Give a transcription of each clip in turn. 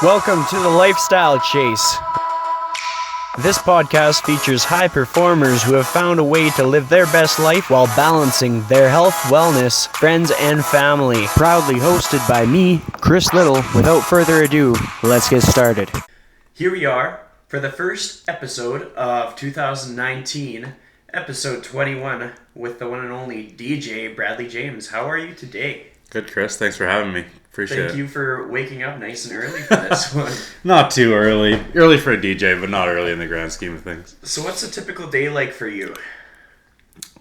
Welcome to the Lifestyle Chase. This podcast features high performers who have found a way to live their best life while balancing their health, wellness, friends, and family. Proudly hosted by me, Chris Little. Without further ado, let's get started. Here we are for the first episode of 2019, episode 21, with the one and only DJ Bradley James. How are you today? Good, Chris. Thanks for having me. Appreciate it. Thank you for waking up nice and early for this one. Not too early. Early for a DJ, but not early in the grand scheme of things. So what's a typical day like for you?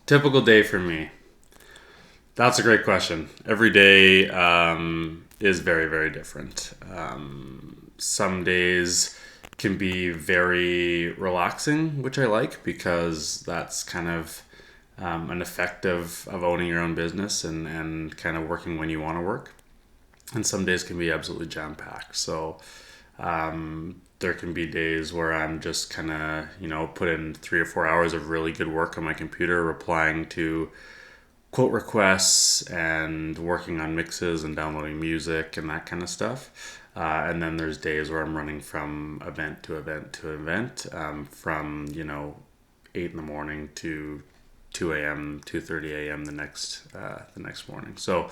Typical day for me. That's a great question. Every day is very, very different. Some days can be very relaxing, which I like because that's kind of an effect of owning your own business and kind of working when you want to work. And some days can be absolutely jam-packed. So there can be days where I'm just kind of, put in 3 or 4 hours of really good work on my computer, replying to quote requests and working on mixes and downloading music and that kind of stuff. And then there's days where I'm running from event to event to event, from, 8 in the morning to 2 a.m., 2:30 a.m. the next morning. So,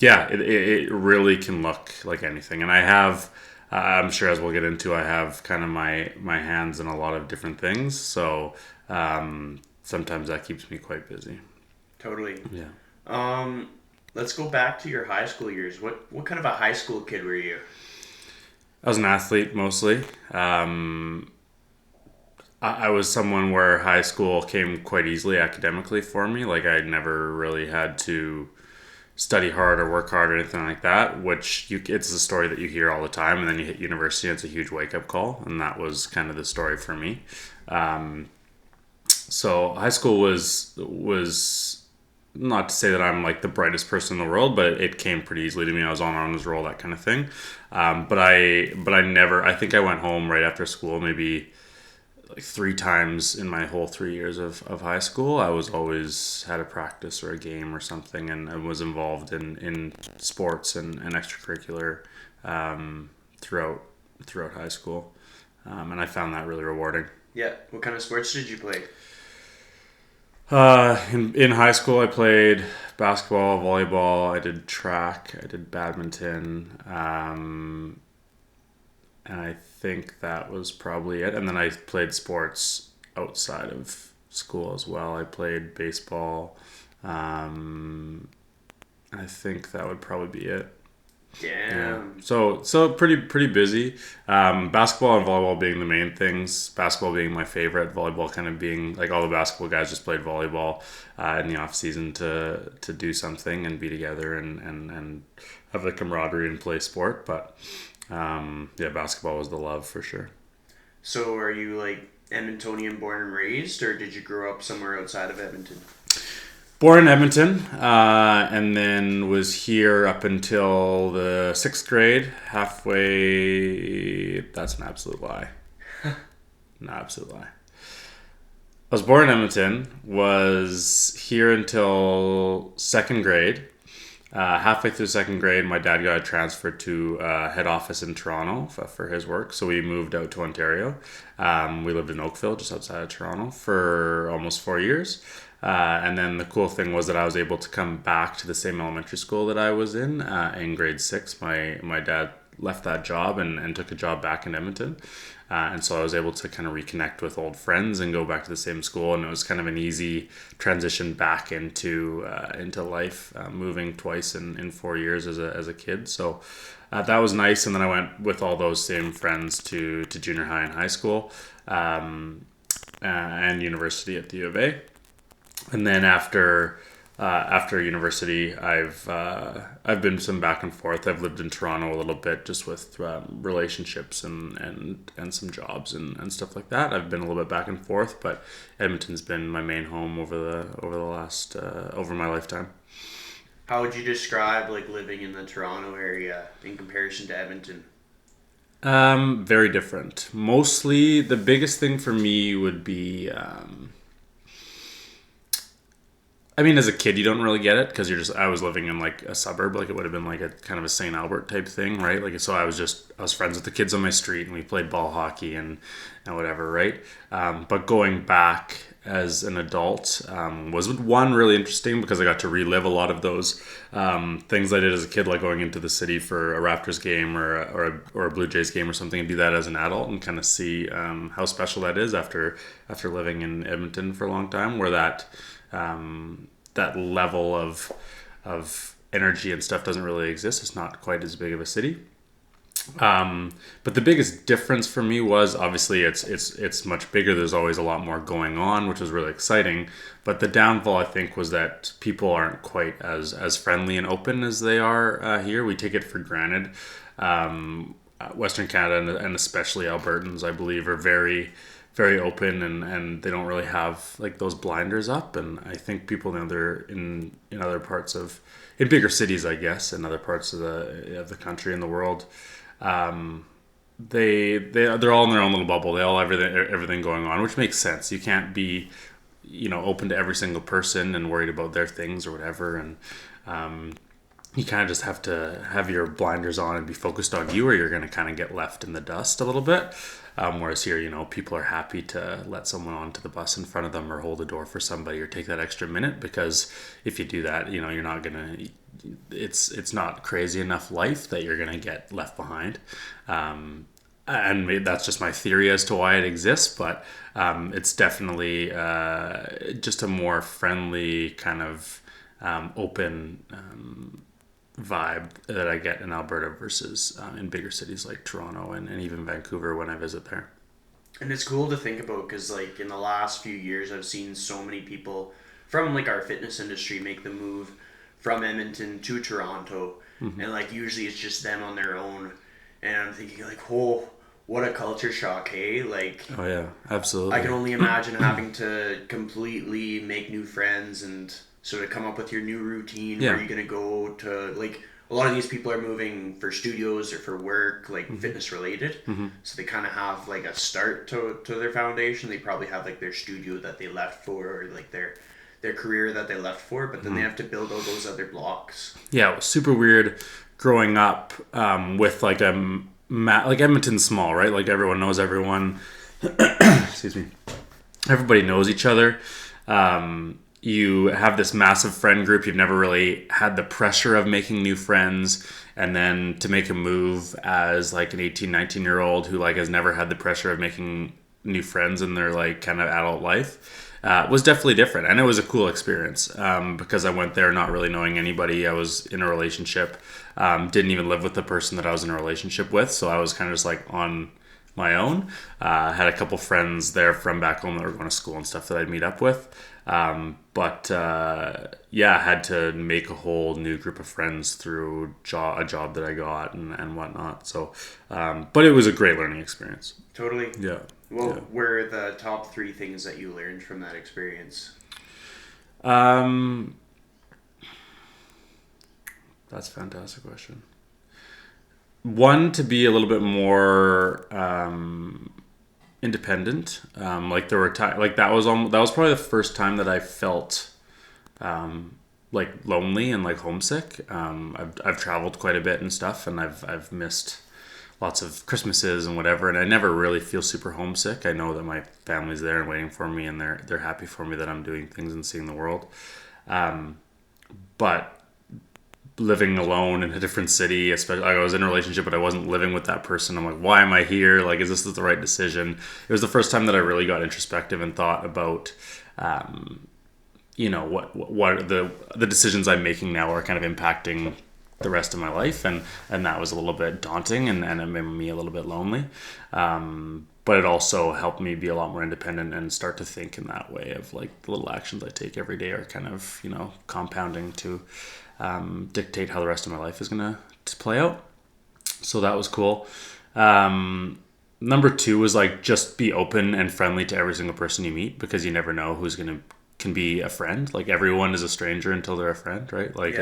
it really can look like anything. And I have, I'm sure as we'll get into, I have kind of my hands in a lot of different things. So sometimes that keeps me quite busy. Totally. Yeah. Let's go back to your high school years. What kind of a high school kid were you? I was an athlete mostly. I was someone where high school came quite easily academically for me. Like I never really had to study hard or work hard or anything like that, it's a story that you hear all the time, and then you hit university and it's a huge wake-up call, and that was kind of the story for me. So high school was not to say that I'm like the brightest person in the world, but it came pretty easily to me. I was on honors roll, that kind of thing. But I think I went home right after school maybe like 3 times in my whole 3 years of high school. I was always had a practice or a game or something, and I was involved in sports and extracurricular throughout high school, and I found that really rewarding. Yeah. What kind of sports did you play? In high school, I played basketball, volleyball. I did track. I did badminton. And I think that was probably it. And then I played sports outside of school as well. I played baseball. I think that would probably be it. Damn. Yeah. So pretty busy. Basketball and volleyball being the main things. Basketball being my favorite. Volleyball kind of being like all the basketball guys just played volleyball in the off season to do something and be together and have the camaraderie and play sport. But basketball was the love for sure. So are you like Edmontonian born and raised, or did you grow up somewhere outside of Edmonton? Born in Edmonton, and then was here up until the 6th grade, halfway. That's an absolute lie. An absolute lie. I was born in Edmonton, was here until 2nd grade. Halfway through 2nd grade, my dad got transferred to head office in Toronto for his work, so we moved out to Ontario. We lived in Oakville, just outside of Toronto, for almost 4 years. And then the cool thing was that I was able to come back to the same elementary school that I was in grade 6. My dad left that job and took a job back in Edmonton. And so I was able to kind of reconnect with old friends and go back to the same school. And it was kind of an easy transition back into life, moving twice in 4 years as a kid. So that was nice. And then I went with all those same friends to junior high and high school and university at the U of A. And then after university, I've been some back and forth. I've lived in Toronto a little bit, just with relationships and some jobs and stuff like that. I've been a little bit back and forth, but Edmonton's been my main home over my lifetime. How would you describe like living in the Toronto area in comparison to Edmonton? Very different. Mostly, the biggest thing for me would be I mean, as a kid, you don't really get it because I was living in like a suburb, like it would have been like a kind of a St. Albert type thing, right? Like, so I was friends with the kids on my street and we played ball hockey and whatever, right? But going back as an adult was one really interesting because I got to relive a lot of those things I did as a kid, like going into the city for a Raptors game or a Blue Jays game or something, and do that as an adult and kind of see how special that is after living in Edmonton for a long time, where that level of energy and stuff doesn't really exist. It's not quite as big of a city. But the biggest difference for me was obviously it's much bigger. There's always a lot more going on, which was really exciting. But the downfall, I think, was that people aren't quite as friendly and open as they are here. We take it for granted. Western Canada and especially Albertans, I believe, are very, very open and they don't really have like those blinders up. And I think people in other parts in bigger cities, I guess, in other parts of the country and the world, they're all in their own little bubble. They all have everything going on, which makes sense. You can't be, open to every single person and worried about their things or whatever. And you kind of just have to have your blinders on and be focused on you, or you're going to kind of get left in the dust a little bit. Whereas here, people are happy to let someone onto the bus in front of them or hold the door for somebody or take that extra minute, because if you do that, you're not going to, it's not crazy enough life that you're going to get left behind. And maybe that's just my theory as to why it exists, but it's definitely just a more friendly kind of open vibe that I get in Alberta versus in bigger cities like Toronto and even Vancouver when I visit there. And it's cool to think about because, like, in the last few years, I've seen so many people from, like, our fitness industry make the move from Edmonton to Toronto. Mm-hmm. And, like, usually it's just them on their own. And I'm thinking, like, whoa, what a culture shock, hey? Like, oh, yeah, absolutely. I can only imagine having to completely make new friends and sort of come up with your new routine. Yeah. Where you're going to go to, like, a lot of these people are moving for studios or for work, like mm-hmm. fitness related. Mm-hmm. So they kind of have like a start to their foundation. They probably have like their studio that they left for, or like their career that they left for, but then mm-hmm. they have to build all those other blocks. Yeah, it was super weird growing up with like like Edmonton's small, right? Like everyone knows everyone. Excuse me. Everybody knows each other. You have this massive friend group. You've never really had the pressure of making new friends. And then to make a move as like an 18, 19-year-old who like has never had the pressure of making new friends in their like kind of adult life was definitely different. And it was a cool experience because I went there not really knowing anybody. I was in a relationship, didn't even live with the person that I was in a relationship with. So I was kind of just like on my own. Had a couple friends there from back home that were going to school and stuff that I'd meet up with. But I had to make a whole new group of friends through a job that I got and whatnot. So, but it was a great learning experience. Totally. Yeah. Well, were the top 3 things that you learned from that experience? That's a fantastic question. One, to be a little bit more independent. Like there were like that was probably the first time that I felt like lonely and like homesick. I've traveled quite a bit and stuff, and I've missed lots of Christmases and whatever, and I never really feel super homesick. I know that my family's there and waiting for me, and they're happy for me that I'm doing things and seeing the world. But living alone in a different city, especially I was in a relationship but I wasn't living with that person. I'm like, why am I here? Like, is this the right decision? It was the first time that I really got introspective and thought about what the decisions I'm making now are kind of impacting the rest of my life, and that was a little bit daunting and it made me a little bit lonely, but it also helped me be a lot more independent and start to think in that way of like the little actions I take every day are kind of compounding to dictate how the rest of my life is going to play out. So that was cool. Number 2 was like just be open and friendly to every single person you meet, because you never know who's can be a friend. Like everyone is a stranger until they're a friend, right? Like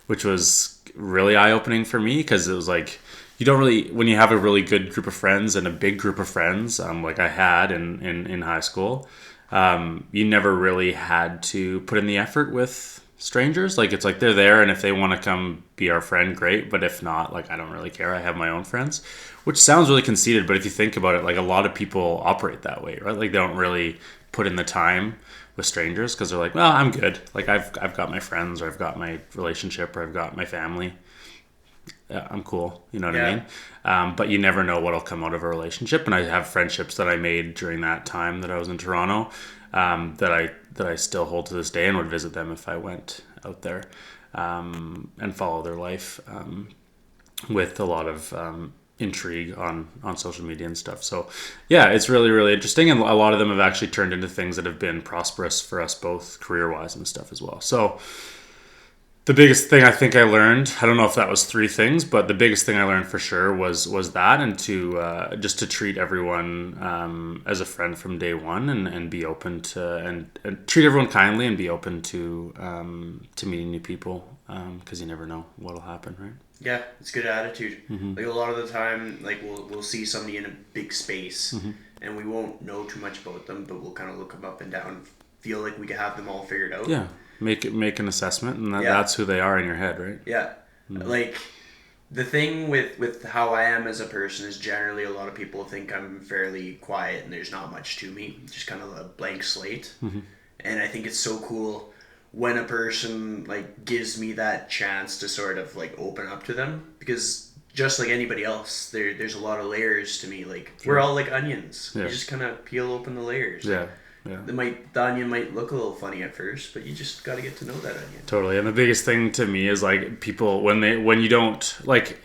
which was really eye-opening for me, because it was like you don't really, when you have a really good group of friends and a big group of friends, like I had in high school, you never really had to put in the effort with strangers. Like, it's like they're there, and if they want to come be our friend, great. But if not, like, I don't really care. I have my own friends, which sounds really conceited. But if you think about it, like, a lot of people operate that way, right? Like, they don't really put in the time with strangers because they're like, well, I'm good. Like, I've got my friends, or I've got my relationship, or I've got my family. Yeah, I'm cool. You know what I mean? But you never know what'll come out of a relationship. And I have friendships that I made during that time that I was in Toronto, that I still hold to this day, and would visit them if I went out there, and follow their life, with a lot of intrigue on social media and stuff. So yeah, it's really, really interesting. And a lot of them have actually turned into things that have been prosperous for us both career-wise and stuff as well. So the biggest thing I think I learned, I don't know if that was 3 things, but the biggest thing I learned for sure was that, and to just to treat everyone as a friend from day one, and be open to, and treat everyone kindly, and be open to meeting new people, because you never know what'll happen, right? Yeah, it's good attitude. Like, a lot of the time, like, we'll see somebody in a big space, and we won't know too much about them, but we'll kind of look them up and down, feel like we can have them all figured out. Yeah. Make an assessment, and that's who they are in your head, right? Yeah. Like, the thing with how I am as a person is, generally a lot of people think I'm fairly quiet and there's not much to me, just kind of a blank slate. And I think it's so cool when a person, like, gives me that chance to sort of, like, open up to them, because just like anybody else, there's a lot of layers to me. Like, we're all like onions. You just kind of peel open the layers. Yeah. The onion might look a little funny at first, but you just got to get to know that onion. Totally. And the biggest thing to me is, like, people, when you don't, like,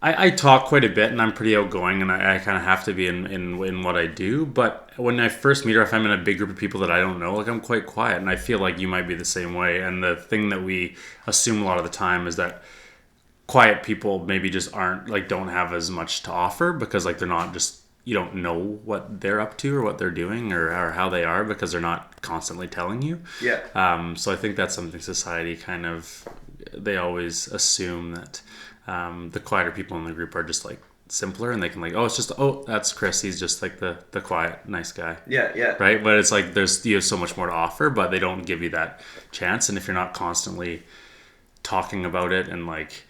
I talk quite a bit, and I'm pretty outgoing, and I kind of have to be in what I do. But when I first meet, or if I'm in a big group of people that I don't know, like, I'm quite quiet, and I feel like you might be the same way. And the thing that we assume a lot of the time is that quiet people maybe just aren't, like, don't have as much to offer, because, like, they're not just, you don't know what they're up to, or what they're doing, or how they are, because they're not constantly telling you. Yeah. So I think that's something society kind of, they always assume that the quieter people in the group are just, like, simpler, and they can, like, that's Chris, he's just, like, the quiet, nice guy. Yeah. Right? But it's like, you have so much more to offer, but they don't give you that chance. And if you're not constantly talking about it, and, like,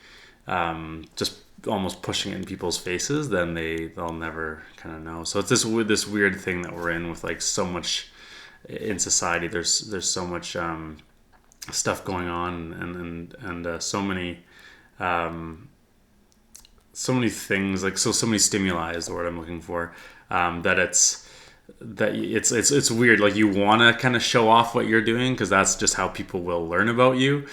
just almost pushing it in people's faces, then they'll never kind of know. So it's this weird thing that we're in, with, like, so much in society. There's so much stuff going on, and so many things, like, so many stimuli is the word I'm looking for, that it's weird. Like, you want to kind of show off what you're doing, because that's just how people will learn about you,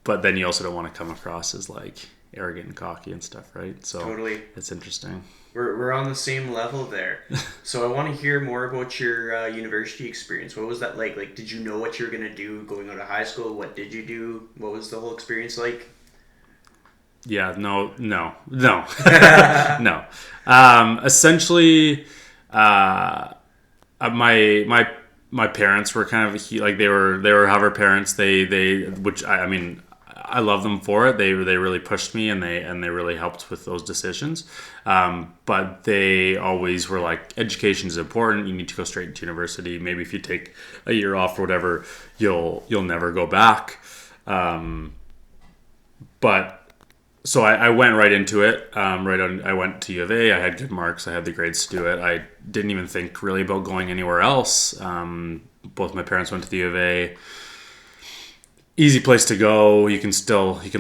but then you also don't want to come across as, like, arrogant and cocky and stuff, right? So totally, it's interesting. We're on the same level there. So I want to hear more about your university experience. What was that like? Like, did you know what you were gonna do going out of high school? What did you do? What was the whole experience like? Yeah, no. No. Essentially, my parents were kind of, like, they were however parents, which I mean, I love them for it. They really pushed me, and they really helped with those decisions. But they always were like, education is important. You need to go straight into university. Maybe if you take a year off or whatever, you'll never go back. But so I went right into it. I went to U of A. I had good marks. I had the grades to do it. I didn't even think really about going anywhere else. Both my parents went to the U of A. Easy place to go. You can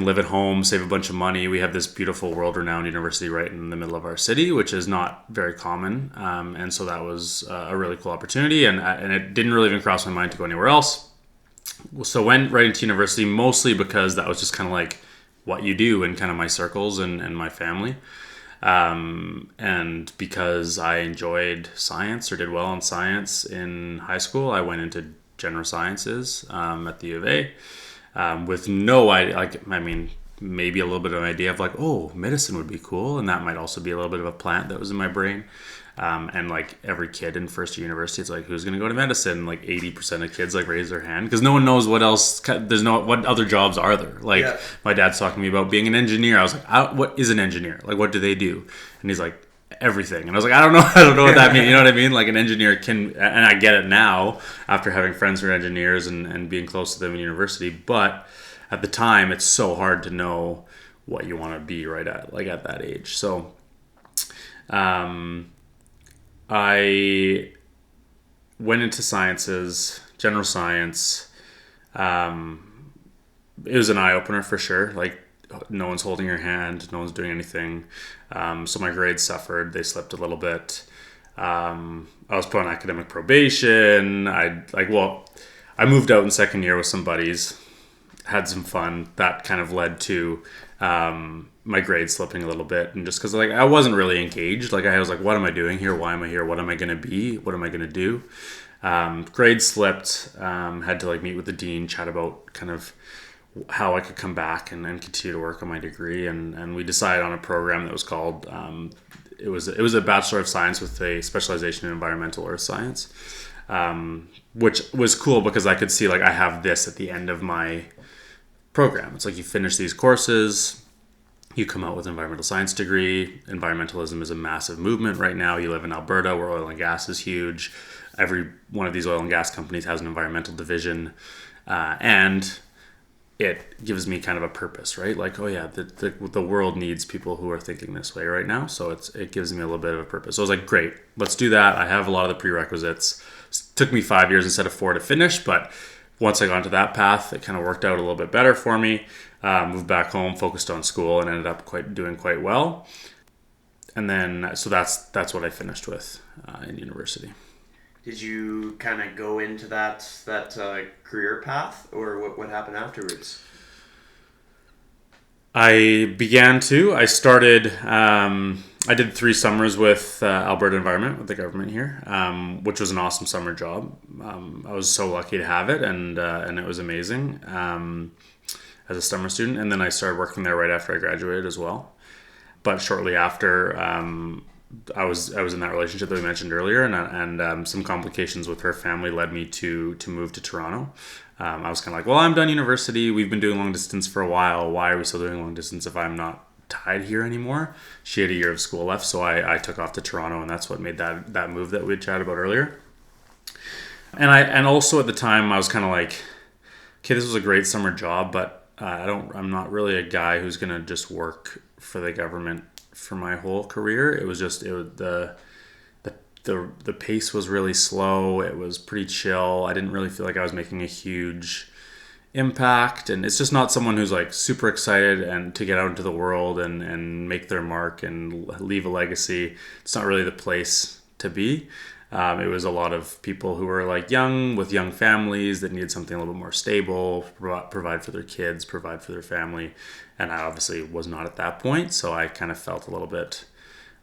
live at home, save a bunch of money. We have this beautiful, world-renowned university right in the middle of our city, which is not very common. And so that was a really cool opportunity. And it didn't really even cross my mind to go anywhere else. So went right into university, mostly because that was just kind of like what you do in kind of my circles and my family. And because I enjoyed science, or did well in science in high school, I went into general sciences at the U of A. With no idea, like, I mean, maybe a little bit of an idea of, like, oh, medicine would be cool, and that might also be a little bit of a plant that was in my brain. And, like, every kid in first year university, it's like, who's going to go to medicine? Like, 80% of kids, like, raise their hand, because no one knows what else, what other jobs are there? Like, My dad's talking to me about being an engineer. I was like, what is an engineer? Like, what do they do? And he's like, everything. And I was like, I don't know what that means. You know what I mean? Like an engineer can, and I get it now after having friends who are engineers and being close to them in university. But at the time, it's so hard to know what you want to be right at that age. So, I went into sciences, general science. It was an eye opener for sure. Like, no one's holding your hand, no one's doing anything. So my grades suffered; they slipped a little bit. I was put on academic probation. I moved out in second year with some buddies, had some fun. That kind of led to my grades slipping a little bit, and just because I wasn't really engaged. Like, I was like, what am I doing here? Why am I here? What am I going to be? What am I going to do? Grades slipped. Had to meet with the dean, chat about kind of how I could come back and continue to work on my degree, and we decided on a program that was called it was a Bachelor of Science with a specialization in environmental earth science, which was cool because I could see I have this at the end of my program. It's you finish these courses, you come out with an environmental science degree. Environmentalism is a massive movement right now. You live in Alberta, where oil and gas is huge. Every one of these oil and gas companies has an environmental division, and it gives me kind of a purpose, right? Oh yeah, the world needs people who are thinking this way right now. So it gives me a little bit of a purpose. So I was like, great, let's do that. I have a lot of the prerequisites. It took me 5 years instead of 4 to finish, but once I got into that path, it kind of worked out a little bit better for me. Moved back home, focused on school, and ended up doing quite well. And then, so that's what I finished with in university. Did you kind of go into that career path, or what happened afterwards? I began to. I started. I did 3 summers with Alberta Environment, with the government here, which was an awesome summer job. I was so lucky to have it, and it was amazing as a summer student. And then I started working there right after I graduated as well. But shortly after, I was in that relationship that we mentioned earlier, and some complications with her family led me to move to Toronto. I was kind of like, well, I'm done university. We've been doing long distance for a while. Why are we still doing long distance if I'm not tied here anymore? She had a year of school left, so I took off to Toronto, and that's what made that move that we had chatted about earlier. And also at the time, I was kind of like, okay, this was a great summer job, but I'm not really a guy who's gonna just work for the government for my whole career. The pace was really slow. It was pretty chill. I didn't really feel like I was making a huge impact, and it's just not someone who's super excited and to get out into the world and make their mark and leave a legacy. It's not really the place to be. It was a lot of people who were young with young families that needed something a little bit more stable, provide for their kids, provide for their family. And I obviously was not at that point. So I kind of felt a little bit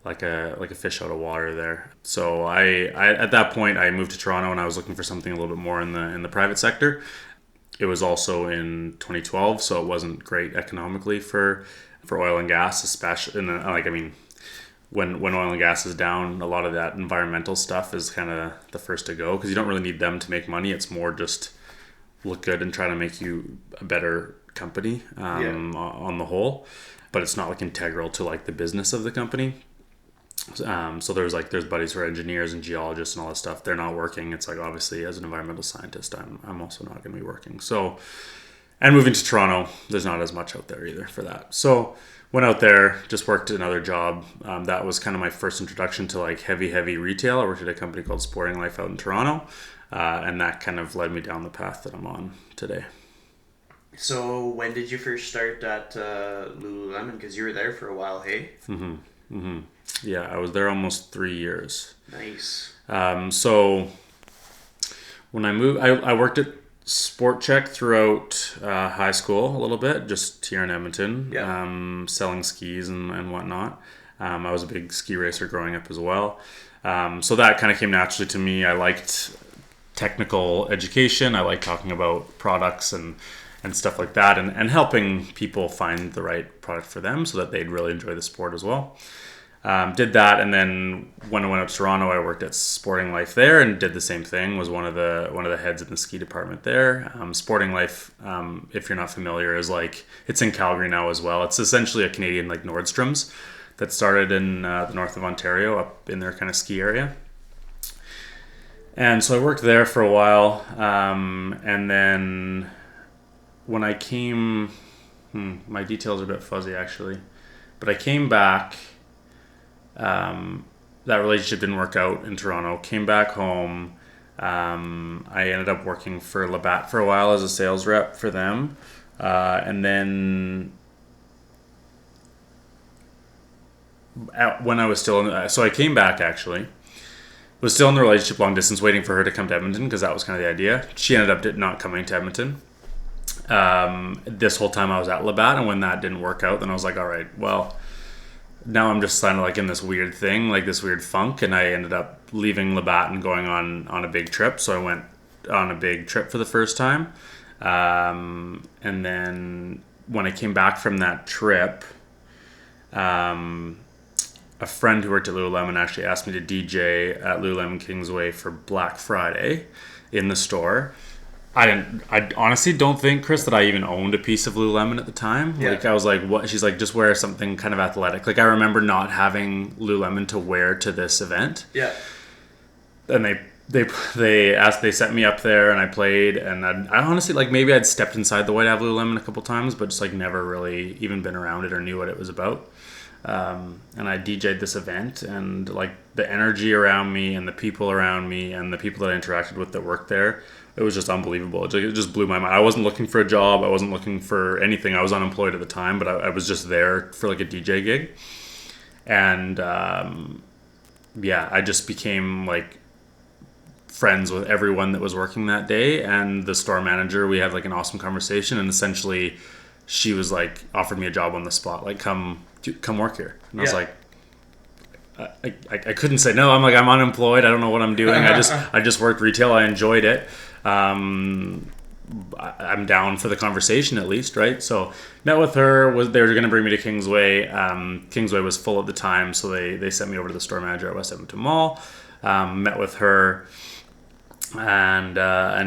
like a fish out of water there. So I at that point I moved to Toronto, and I was looking for something a little bit more in the private sector. It was also in 2012, so it wasn't great economically for oil and gas, especially when oil and gas is down, a lot of that environmental stuff is kind of the first to go, because you don't really need them to make money. It's more just look good and try to make you a better company on the whole, but it's not integral to the business of the company. So there's buddies who are engineers and geologists and all that stuff. They're not working. It's obviously as an environmental scientist, I'm also not going to be working. So, and moving to Toronto, there's not as much out there either for that. So went out there, just worked another job. That was kind of my first introduction to heavy retail. I worked at a company called Sporting Life out in Toronto, and that kind of led me down the path that I'm on today. So when did you first start at Lululemon? Because you were there for a while, hey? Yeah, I was there almost 3 years. Nice. So when I moved, I worked at Sport Check throughout high school a little bit, just here in Edmonton, selling skis and whatnot. I was a big ski racer growing up as well. So that kind of came naturally to me. I liked technical education. I liked talking about products and stuff like that, and helping people find the right product for them so that they'd really enjoy the sport as well. Did that, and then when I went up to Toronto, I worked at Sporting Life there and did the same thing. Was one of the heads in the ski department there. Sporting Life, if you're not familiar, is it's in Calgary now as well. It's essentially a Canadian Nordstrom's. that started in the north of Ontario, up in their kind of ski area. And so I worked there for a while, and then when I came, my details are a bit fuzzy actually, but I came back. That relationship didn't work out in Toronto. Came back home. I ended up working for Labatt for a while as a sales rep for them, and then when I was still in, so I came back actually. Was still in the relationship long distance, waiting for her to come to Edmonton because that was kind of the idea. She ended up not coming to Edmonton. This whole time I was at Labatt, and when that didn't work out, then I was like, all right, well, now I'm just kind of like in this weird thing, like this weird funk, and I ended up leaving Labatt and going on a big trip. So I went on a big trip for the first time, and then when I came back from that trip, a friend who worked at Lululemon actually asked me to DJ at Lululemon Kingsway for Black Friday in the store. I honestly don't think, Chris, that I even owned a piece of Lululemon at the time. Yeah. Like, I was like, what? She's like, just wear something kind of athletic. Like, I remember not having Lululemon to wear to this event. Yeah. And they sent me up there and I played, and I honestly, like, maybe I'd stepped inside the White Ave Lululemon a couple times, but just like never really even been around it or knew what it was about. And I DJ'd this event, and like the energy around me and the people around me and the people that I interacted with that worked there, it was just unbelievable. It just blew my mind. I wasn't looking for a job. I wasn't looking for anything. I was unemployed at the time, but I was just there for like a DJ gig. And I just became like friends with everyone that was working that day, and the store manager. We had like an awesome conversation, and essentially she was like, offered me a job on the spot, like come work here. And I was like, I couldn't say no. I'm like, I'm unemployed. I don't know what I'm doing. I just worked retail. I enjoyed it. I'm down for the conversation at least, right? So met with her. They were going to bring me to Kingsway. Kingsway was full at the time, so they sent me over to the store manager at West Edmonton Mall. Met with her and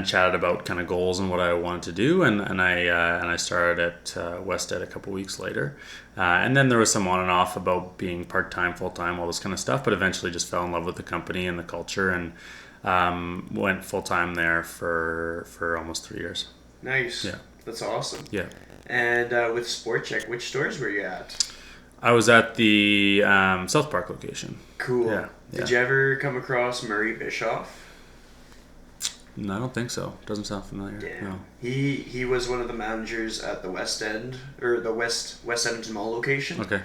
chatted about kind of goals and what I wanted to do, and I started at West Ed a couple weeks later, and then there was some on and off about being part-time, full-time, all this kind of stuff, but eventually just fell in love with the company and the culture, and went full-time there for almost 3 years. Nice. Yeah. That's awesome. Yeah. And with Sport Check, which stores were you at? I was at the South Park location. Cool. Yeah. Did you ever come across Murray Bischoff? No, I don't think so. Doesn't sound familiar. Yeah. No. He was one of the managers at the West End, or the West Edmonton Mall location. Okay.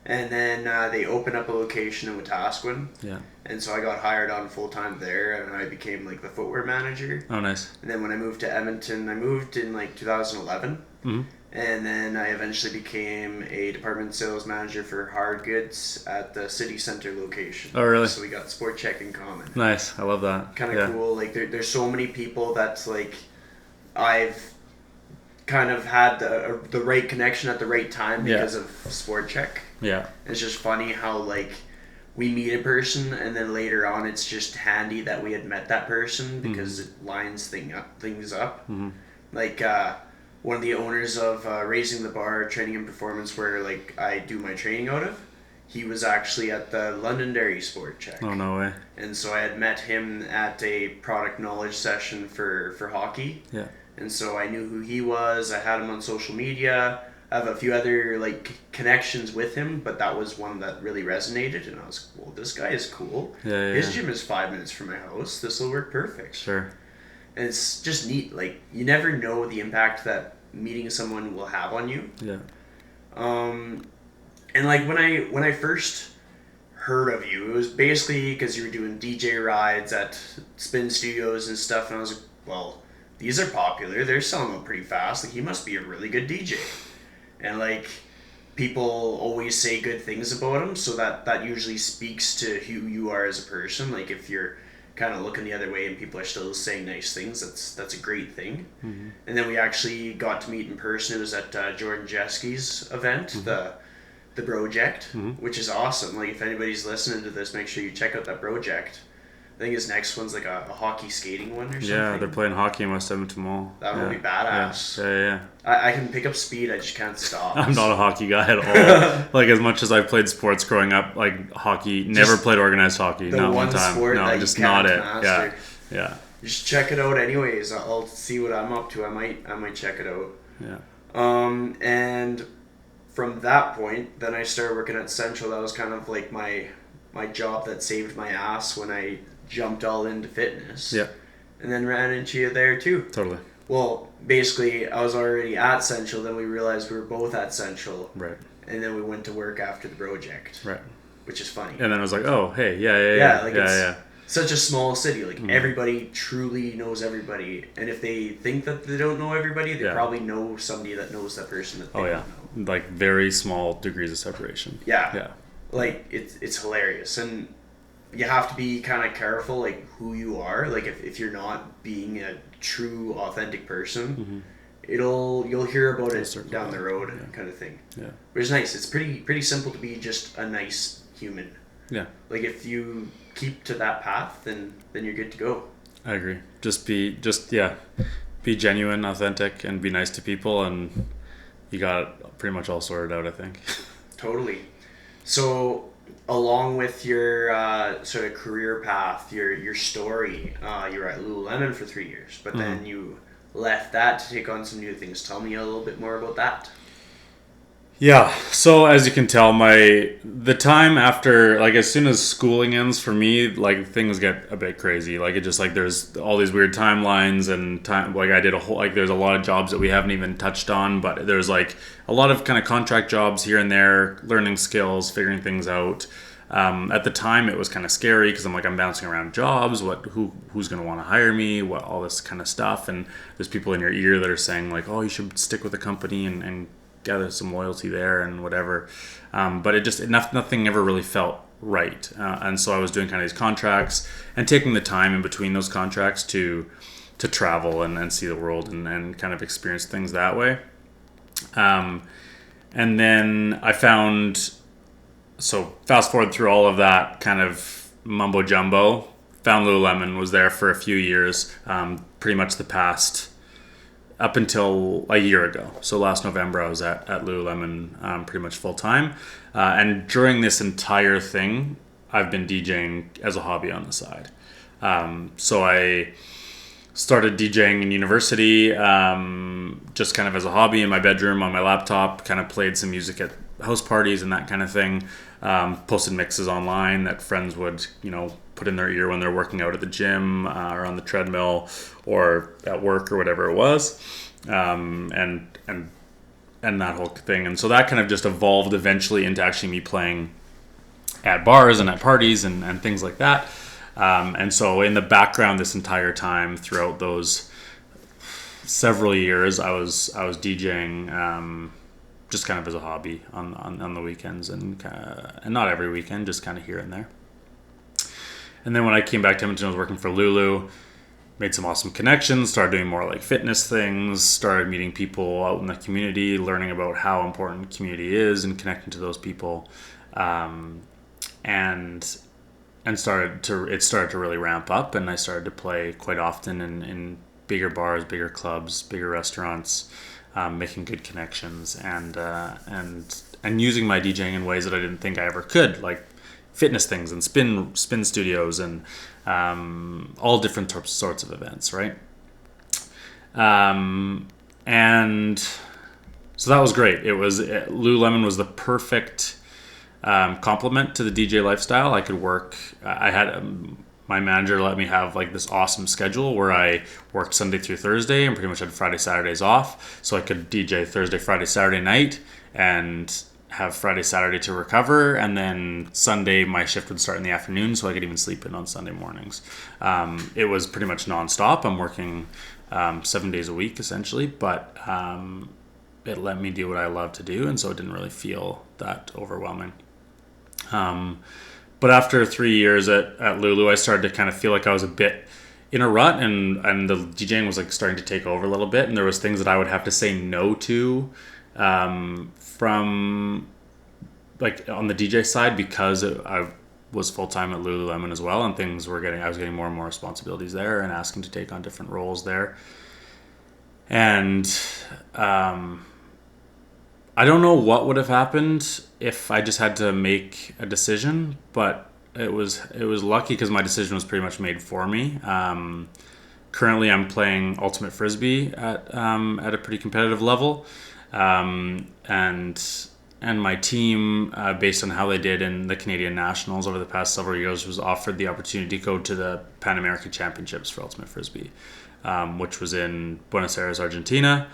And then they opened up a location in Wetaskiwin. Yeah. And so I got hired on full time there, and I became like the footwear manager. Oh, nice. And then when I moved to Edmonton, I moved in like 2011. Mm-hmm. And then I eventually became a department sales manager for hard goods at the city center location. Oh, really? So we got Sport Check in common. Nice. I love that. Kind of cool. Like there's so many people that's like I've kind of had the right connection at the right time because of Sport Check. Yeah. It's just funny how like we meet a person and then later on it's just handy that we had met that person because it lines things up. Mm-hmm. Like one of the owners of Raising the Bar Training and Performance, where like I do my training out of, he was actually at the Londonderry Sport Check. Oh, no way. And so I had met him at a product knowledge session for hockey. Yeah. And so I knew who he was. I had him on social media. I have a few other like connections with him, but that was one that really resonated. And I was, well, this guy is cool. Yeah. His gym is 5 minutes from my house. This will work perfect. Sure. And it's just neat. Like, you never know the impact that meeting someone will have on you. Yeah. And like when I first heard of you, it was basically because you were doing DJ rides at spin studios and stuff, and I was like, well, these are popular. They're selling out pretty fast. Like, he must be a really good DJ. And like, people always say good things about him, so that usually speaks to who you are as a person. Like, if you're kind of looking the other way and people are still saying nice things, that's a great thing. Mm-hmm. And then we actually got to meet in person. It was at Jordan Jeski's event, the Project, which is awesome. Like, if anybody's listening to this, make sure you check out that Project. I think his next one's like a hockey skating one or something. Yeah, they're playing hockey in West Edmonton Mall. That would be badass. Yeah. I can pick up speed, I just can't stop. I'm not a hockey guy at all. Like, as much as I played sports growing up, like hockey, never played organized hockey. The not one one time. sport No, that just you can't not it. master. Yeah. Just check it out anyways. I'll see what I'm up to. I might check it out. Yeah. And from that point, then I started working at Central. That was kind of like my job that saved my ass when I jumped all into fitness. Yeah. And then ran into you there too. Totally. Well, basically, I was already at Central. Then we realized we were both at Central. Right. And then we went to work after the project. Right. Which is funny. And then I was like, oh, hey, yeah. It's such a small city. Like, everybody truly knows everybody. And if they think that they don't know everybody, they probably know somebody that knows that person that they don't know. Like, very small degrees of separation. Yeah. Like, it's hilarious. And you have to be kind of careful, like, who you are. Like, if you're not being a true, authentic person, you'll hear about it down the road kind of thing. Yeah. Which is nice. It's pretty simple to be just a nice human. Yeah. Like, if you keep to that path, then you're good to go. I agree. Be genuine, authentic, and be nice to people, and you got it pretty much all sorted out, I think. Totally. So, along with your sort of career path, your story, you were at Lululemon for 3 years, but then you left that to take on some new things. Tell me a little bit more about that. Yeah, so as you can tell, the time after, like, as soon as schooling ends for me, like, things get a bit crazy. Like, it just, like, there's all these weird timelines and like, I did there's a lot of jobs that we haven't even touched on, but there's, like, a lot of kind of contract jobs here and there, learning skills, figuring things out. At the time, it was kind of scary because I'm bouncing around jobs. Who's going to want to hire me? All this kind of stuff. And there's people in your ear that are saying, like, oh, you should stick with the company and gather some loyalty there and whatever. But nothing ever really felt right. And so I was doing kind of these contracts and taking the time in between those contracts to travel and see the world and kind of experience things that way. And then I found, so fast forward through all of that kind of mumbo jumbo, found Lululemon, was there for a few years, pretty much the past up until a year ago. So last November I was at Lululemon pretty much full time. And during this entire thing, I've been DJing as a hobby on the side. So I started DJing in university, just kind of as a hobby in my bedroom on my laptop, kind of played some music at house parties and that kind of thing. Posted mixes online that friends would, put in their ear when they're working out at the gym or on the treadmill or at work or whatever it was, and that whole thing. And so that kind of just evolved eventually into actually me playing at bars and at parties and things like that. And so in the background this entire time throughout those several years, I was DJing just kind of as a hobby on the weekends and not every weekend, just kind of here and there. And then when I came back to Edmonton, I was working for Lulu, made some awesome connections, started doing more like fitness things, started meeting people out in the community, learning about how important community is and connecting to those people. And it started to really ramp up, and I started to play quite often in bigger bars, bigger clubs, bigger restaurants, making good connections and using my DJing in ways that I didn't think I ever could, like fitness things and spin studios and all different sorts of events, right? And so that was great. Lululemon was the perfect complement to the DJ lifestyle. I could work. I had my manager let me have like this awesome schedule where I worked Sunday through Thursday and pretty much had Friday, Saturdays off. So I could DJ Thursday, Friday, Saturday night and have Friday, Saturday to recover. And then Sunday, my shift would start in the afternoon, so I could even sleep in on Sunday mornings. It was pretty much nonstop. I'm working 7 days a week essentially, but it let me do what I love to do. And so it didn't really feel that overwhelming. But after 3 years at Lulu, I started to kind of feel like I was a bit in a rut, and the DJing was like starting to take over a little bit, and there was things that I would have to say no to from like on the DJ side because was full-time at Lululemon as well, and I was getting more and more responsibilities there and asking to take on different roles there. And I don't know what would have happened if I just had to make a decision, but it was lucky because my decision was pretty much made for me. Currently, I'm playing ultimate frisbee at a pretty competitive level, and my team, based on how they did in the Canadian Nationals over the past several years, was offered the opportunity to go to the Pan American Championships for ultimate frisbee, which was in Buenos Aires, Argentina,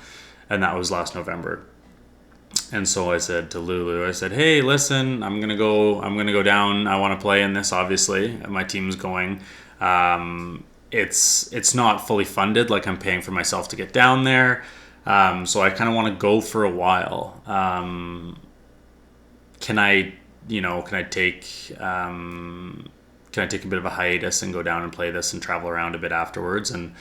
and that was last November. And so I said to Lulu, hey, listen, I'm gonna go down. I want to play in this, obviously. My team's going. It's not fully funded, like I'm paying for myself to get down there. So I kind of want to go for a while. Can I take a bit of a hiatus and go down and play this and travel around a bit afterwards? And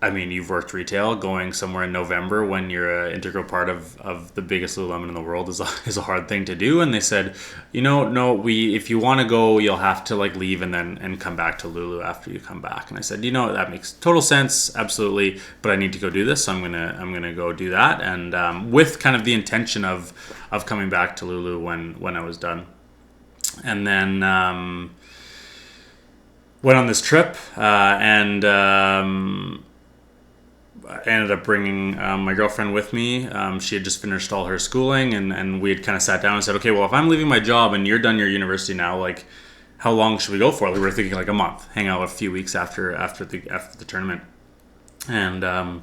I mean, you've worked retail. Going somewhere in November when you're an integral part of the biggest Lululemon in the world is a hard thing to do. And they said, no, if you want to go, you'll have to like leave and come back to Lulu after you come back. And I said, that makes total sense, absolutely. But I need to go do this, so I'm gonna go do that. And with kind of the intention of coming back to Lulu when I was done. And then went on this trip and. I ended up bringing my girlfriend with me. She had just finished all her schooling, and we had kind of sat down and said, okay, well, if I'm leaving my job and you're done your university now, like, how long should we go for? We were thinking like a month, hang out a few weeks after the tournament. And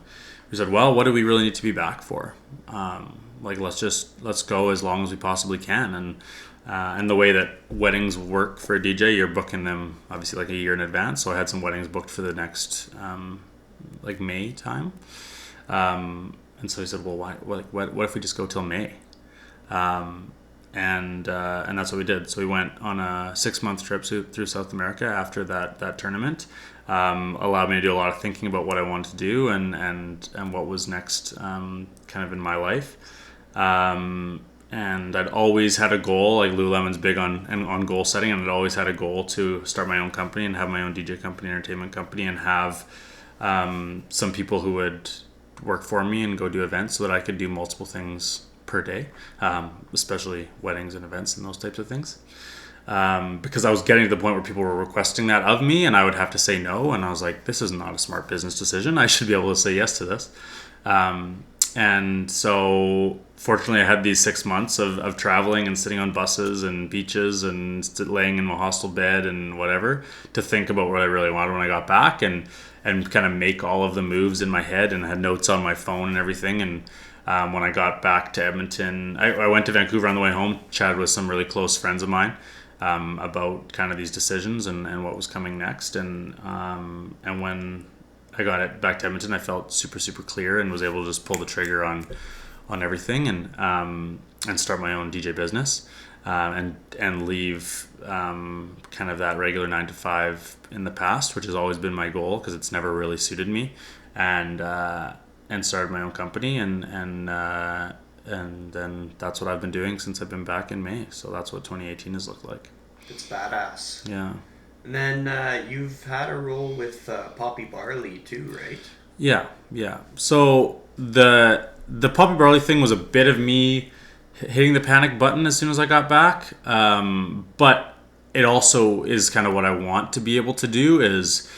we said, well, what do we really need to be back for? Let's go as long as we possibly can. And the way that weddings work for a DJ, you're booking them obviously like a year in advance. So I had some weddings booked for the next like May time, and so he said, well, what if we just go till May? And that's what we did. So we went on a 6-month trip through South America after that tournament. Allowed me to do a lot of thinking about what I wanted to do and what was next, kind of in my life. And I'd always had a goal. Like Lululemon's big on goal setting, and I'd always had a goal to start my own company and have my own DJ company, entertainment company, and have some people who would work for me and go do events so that I could do multiple things per day, especially weddings and events and those types of things. Because I was getting to the point where people were requesting that of me and I would have to say no. And I was like, this is not a smart business decision. I should be able to say yes to this. And so fortunately I had these 6 months of traveling and sitting on buses and beaches and laying in my hostel bed and whatever to think about what I really wanted when I got back and kind of make all of the moves in my head, and I had notes on my phone and everything. And when I got back to Edmonton, I went to Vancouver on the way home, chatted with some really close friends of mine about kind of these decisions and what was coming next. And when I got it back to Edmonton, I felt super, super clear and was able to just pull the trigger on everything and start my own DJ business and leave kind of that regular 9-to-5 in the past, which has always been my goal because it's never really suited me, and started my own company and then that's what I've been doing since I've been back in May. So that's what 2018 has looked like. It's badass. Yeah. And then you've had a role with Poppy Barley too, right? Yeah. So the Poppy Barley thing was a bit of me hitting the panic button as soon as I got back. But it also is kind of what I want to be able to do is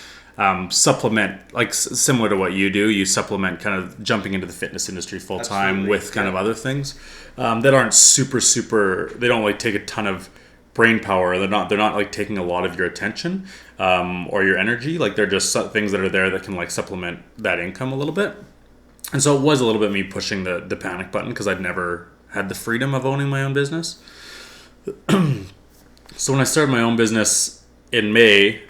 supplement, like similar to what you do. You supplement kind of jumping into the fitness industry full time with kind of other things that aren't super. They don't like take a ton of brain power. They're not like taking a lot of your attention or your energy. Like they're just things that are there that can like supplement that income a little bit. And so it was a little bit me pushing the panic button because I'd never had the freedom of owning my own business. So when I started my own business in May,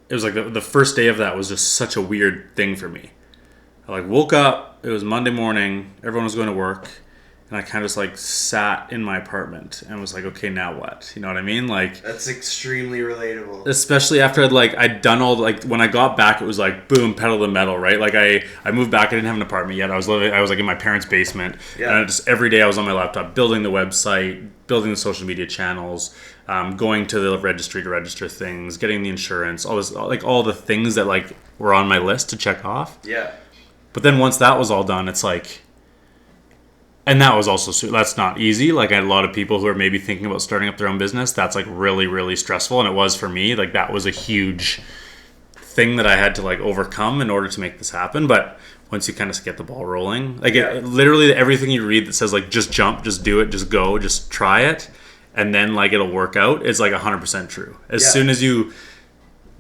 it was like the first day of that was just such a weird thing for me. I like woke up, it was Monday morning, everyone was going to work, and I kind of just like sat in my apartment and was like, okay, now what? You know what I mean? Like, that's extremely relatable. especially after I'd done all like, when I got back, it was like boom, pedal to the metal, right? Like I moved back. I didn't have an apartment yet. I was like in my parents' basement, and just every day I was on my laptop building the website, building the social media channels, going to the registry to register things, getting the insurance, all this, like all the things that like were on my list to check off. Yeah. But then once that was all done, it's like, and that was also, that's not easy. Like, I had a lot of people who are maybe thinking about starting up their own business. That's like really, really stressful. And it was for me. Like, that was a huge thing that I had to like overcome in order to make this happen. But once you kind of get the ball rolling, like literally everything you read that says like, just jump, just do it, just go, just try it. And then like, it'll work out. It's like 100% true. As soon as you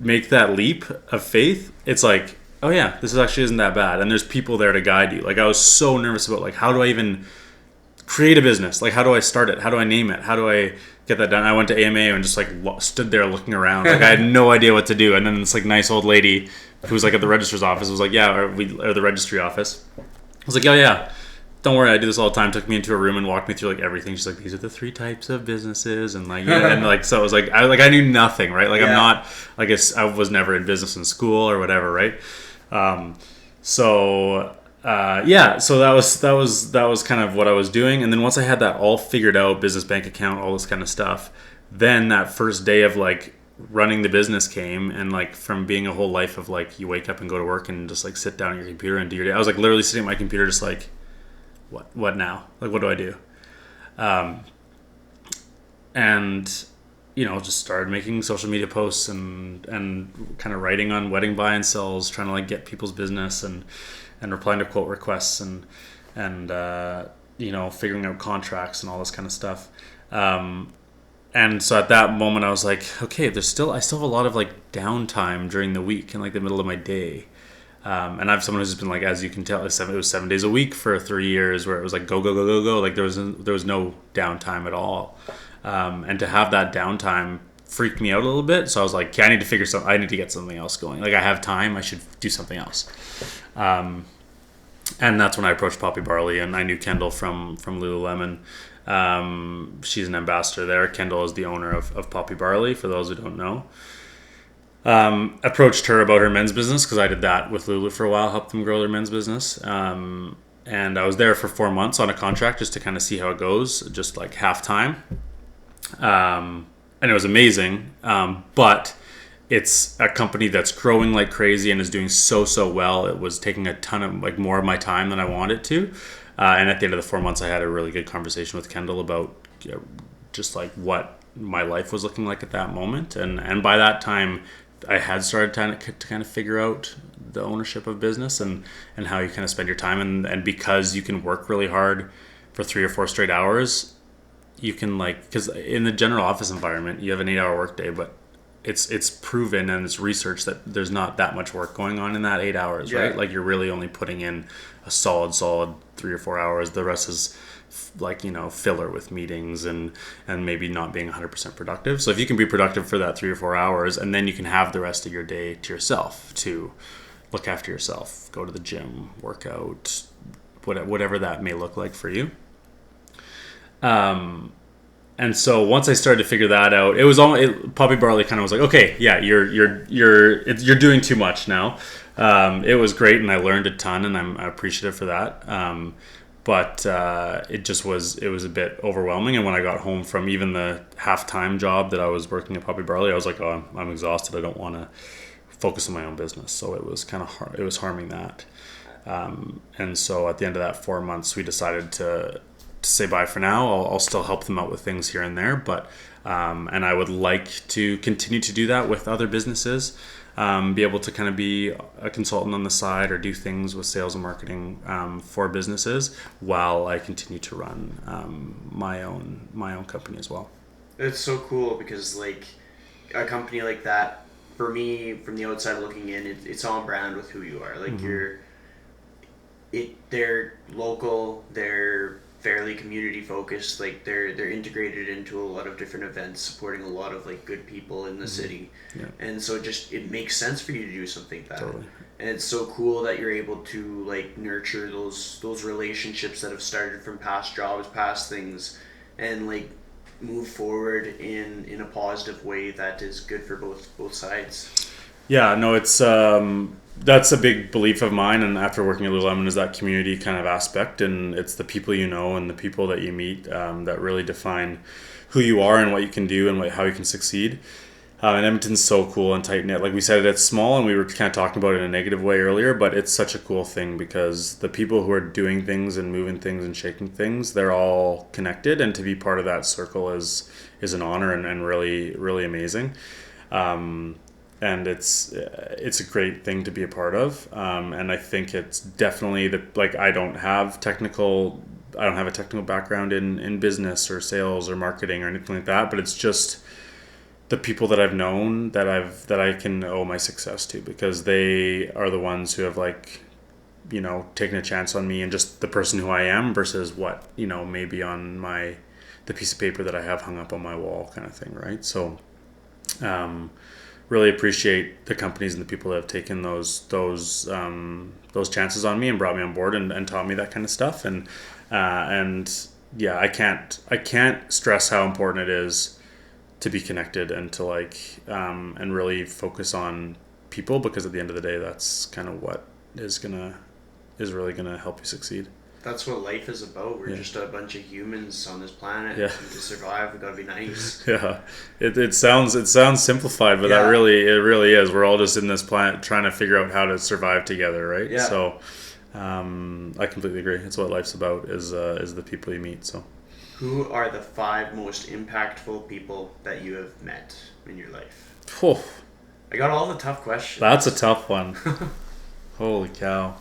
make that leap of faith, it's like, oh yeah, this actually isn't that bad. And there's people there to guide you. Like, I was so nervous about like, how do I even create a business? Like, how do I start it? How do I name it? How do I get that done? I went to AMA and just like stood there looking around. Like, I had no idea what to do. And then this like nice old lady who was like at the registrar's office was like, yeah, or the registry office. I was like, oh yeah, don't worry, I do this all the time. Took me into a room and walked me through like everything. She's like, these are the 3 types of businesses, and like, yeah, and like, so it was like, I knew nothing, right? Like, I'm not, I guess I was never in business in school or whatever, right? So that was kind of what I was doing. And then once I had that all figured out, business bank account, all this kind of stuff, then that first day of like running the business came. And like, from being a whole life of like, you wake up and go to work and just like sit down at your computer and do your day, I was like literally sitting at my computer just like, what now? Like, what do I do? And just started making social media posts and kind of writing on wedding buy and sells, trying to like get people's business and replying to quote requests and figuring out contracts and all this kind of stuff. And so at that moment I was like, okay, I still have a lot of like downtime during the week in like the middle of my day. And I'm someone who's been like, as you can tell, it was 7 days a week for 3 years, where it was like go. Like, there was no downtime at all. And to have that downtime freaked me out a little bit. So I was like, okay, I need to get something else going. Like, I have time, I should do something else. And that's when I approached Poppy Barley, and I knew Kendall from Lululemon. She's an ambassador there. Kendall is the owner of Poppy Barley, for those who don't know. Approached her about her men's business, because I did that with Lulu for a while, helped them grow their men's business. And I was there for 4 months on a contract just to kind of see how it goes, just like half time. And it was amazing. But it's a company that's growing like crazy and is doing so well. It was taking a ton of like more of my time than I wanted to. And at the end of the 4 months, I had a really good conversation with Kendall about just like what my life was looking like at that moment. And by that time, I had started to kind of figure out the ownership of business and how you kind of spend your time. And because you can work really hard for 3 or 4 straight hours, you can because in the general office environment, you have an 8-hour workday, but it's proven and it's researched that there's not that much work going on in that 8 hours, right? Like, you're really only putting in a solid 3 or 4 hours. The rest is filler with meetings and maybe not being 100% productive. So if you can be productive for that 3 or 4 hours, and then you can have the rest of your day to yourself, to look after yourself, go to the gym, work out, whatever that may look like for you. And so once I started to figure that out, it was Poppy Barley kind of was like, okay, yeah, you're doing too much now. It was great, and I learned a ton, and I'm appreciative for that. But it was a bit overwhelming. And when I got home from even the half-time job that I was working at Poppy Barley, I was like, oh, I'm exhausted. I don't want to focus on my own business. So it was kind of it was harming that. And so at the end of that 4 months, we decided to say bye for now. I'll still help them out with things here and there, but and I would like to continue to do that with other businesses. Be able to kind of be a consultant on the side or do things with sales and marketing for businesses while I continue to run my own company as well. It's so cool because like a company like that, for me, from the outside looking in, it's on brand with who you are. Like they're local, they're fairly community focused. Like they're integrated into a lot of different events, supporting a lot of like good people in the city, and so it makes sense for you to do something like that. Totally. And it's so cool that you're able to like nurture those relationships that have started from past jobs, past things, and like move forward in a positive way that is good for both sides. Yeah, no, it's that's a big belief of mine, and after working at Lululemon is that community kind of aspect, and it's the people you know and the people that you meet that really define who you are and what you can do and how you can succeed. And Edmonton's so cool and tight knit. Like we said, it's small, and we were kind of talking about it in a negative way earlier, but it's such a cool thing because the people who are doing things and moving things and shaking things, they're all connected, and to be part of that circle is an honor and really, really amazing. And it's a great thing to be a part of. And I think it's definitely I don't have a technical background in business or sales or marketing or anything like that, but it's just the people that I've known that I can owe my success to, because they are the ones who have taken a chance on me and just the person who I am versus what, maybe on the piece of paper that I have hung up on my wall kind of thing. Right. So, really appreciate the companies and the people that have taken those chances on me and brought me on board and taught me that kind of stuff. And yeah, I can't stress how important it is to be connected and to and really focus on people, because at the end of the day, that's kind of what is really gonna help you succeed. That's what life is about. We're just a bunch of humans on this planet. Yeah. And to survive, we gotta be nice. Yeah, it sounds simplified, but it really is. We're all just in this planet trying to figure out how to survive together, right? Yeah. So, I completely agree. It's what life's about is the people you meet. So, who are the 5 most impactful people that you have met in your life? Oh, I got all the tough questions. That's a tough one. Holy cow.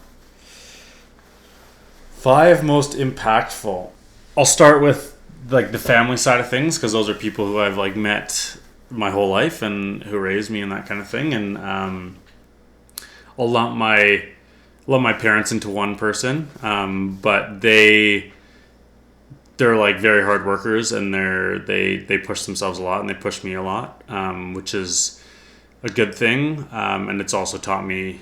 5 most impactful. I'll start with the family side of things, because those are people who I've met my whole life and who raised me and that kind of thing. And I'll lump my parents into one person, but they're very hard workers, and they push themselves a lot, and they push me a lot, which is a good thing. And it's also taught me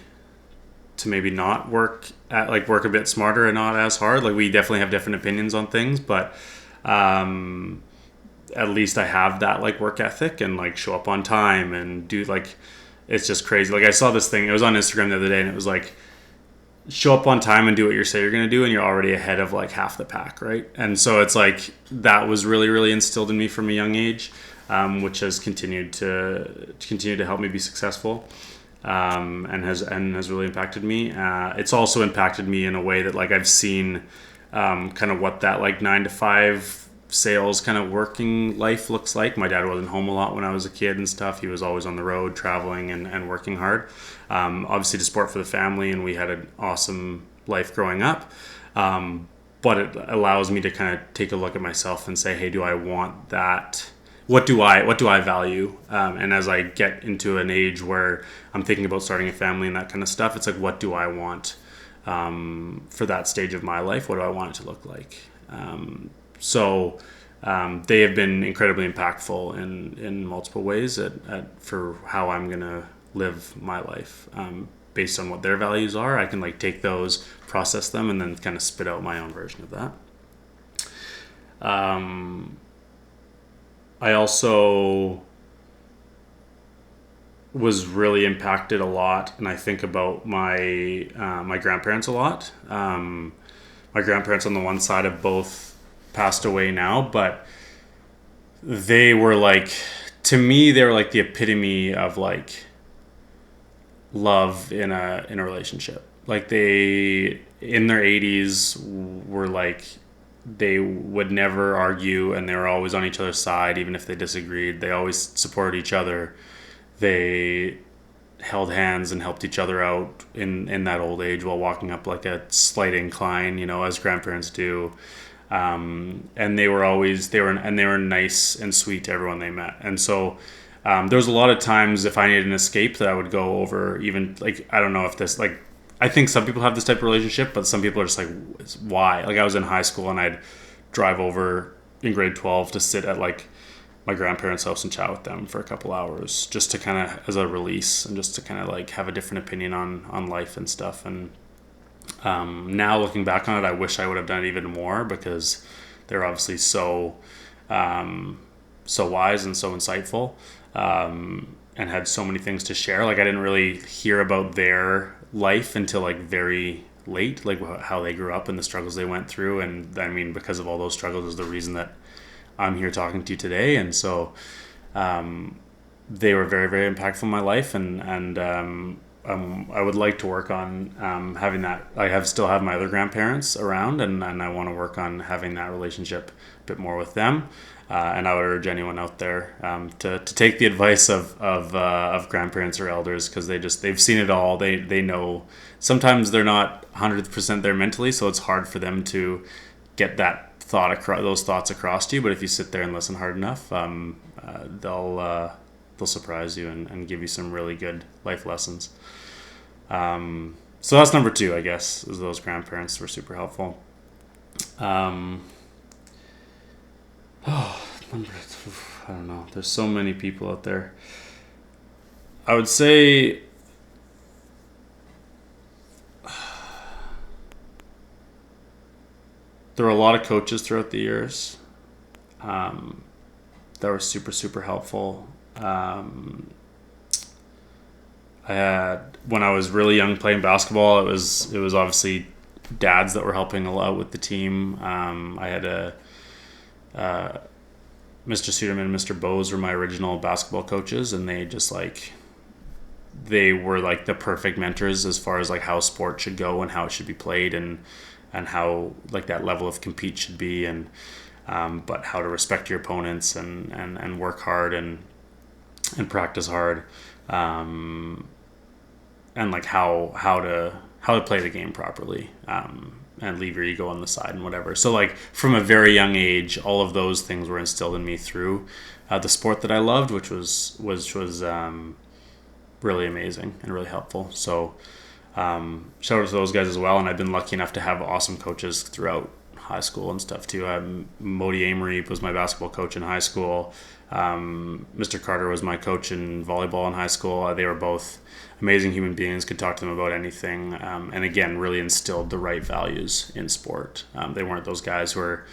to maybe not work a bit smarter and not as hard. We definitely have different opinions on things, but at least I have that work ethic and show up on time and do it's just crazy. I saw this thing, it was on Instagram the other day, and it was show up on time and do what you say you're going to do, and you're already ahead of half the pack, right? And so it's that was really, really instilled in me from a young age, which has continued to help me be successful. And has really impacted me. It's also impacted me in a way that I've seen kind of what that 9 to 5 sales kind of working life looks like. My dad wasn't home a lot when I was a kid and stuff. He was always on the road traveling and working hard. Obviously to support for the family, and we had an awesome life growing up. But it allows me to kind of take a look at myself and say, hey, do I want that? What do I value? And as I get into an age where I'm thinking about starting a family and that kind of stuff, it's what do I want for that stage of my life? What do I want it to look like? So they have been incredibly impactful in multiple ways for how I'm going to live my life. Based on what their values are, I can take those, process them, and then kind of spit out my own version of that. I also was really impacted a lot, and I think about my grandparents a lot. My grandparents on the one side have both passed away now, but they were to me, they were the epitome of love in a relationship. They in their 80s were they would never argue, and they were always on each other's side, even if they disagreed. They always supported each other. They held hands and helped each other out in that old age while walking up a slight incline, as grandparents do. And they were nice and sweet to everyone they met. And so there was a lot of times if I needed an escape that I would go over, even I don't know if this I think some people have this type of relationship, but some people are just why? I was in high school and I'd drive over in grade 12 to sit at like my grandparents' house and chat with them for a couple hours, just to kind of as a release and just to kind of like have a different opinion on life and stuff. And now looking back on it, I wish I would have done it even more, because they're obviously so wise and so insightful, and had so many things to share. Like I didn't really hear about their life until like very late, like how they grew up and the struggles they went through. And I mean, because of all those struggles is the reason that I'm here talking to you today. And so they were very, very impactful in my life, and I would like to work on having that. Still have my other grandparents around, and I want to work on having that relationship a bit more with them. And I would urge anyone out there to take the advice of grandparents or elders, because they've seen it all. They know. Sometimes they're not 100% there mentally, so it's hard for them to get those thoughts across to you. But if you sit there and listen hard enough, they'll surprise you and give you some really good life lessons. So that's number 2, I guess, is those grandparents were super helpful. I don't know. There's so many people out there. I would say there were a lot of coaches throughout the years that were super, super helpful. I had, when I was really young playing basketball, it was obviously dads that were helping a lot with the team. I had Mr. Suderman and Mr. Bose were my original basketball coaches, and they were like the perfect mentors as far as like how sport should go and how it should be played, and how like that level of compete should be, and but how to respect your opponents and work hard and practice hard, and like how to play the game properly, and leave your ego on the side and whatever. So like from a very young age, all of those things were instilled in me through the sport that I loved, which was really amazing and really helpful. So shout out to those guys as well. And I've been lucky enough to have awesome coaches throughout high school and stuff too. Modi Amory was my basketball coach in high school. Mr. Carter was my coach in volleyball in high school. They were both amazing human beings, could talk to them about anything, and again, really instilled the right values in sport. They weren't those guys who are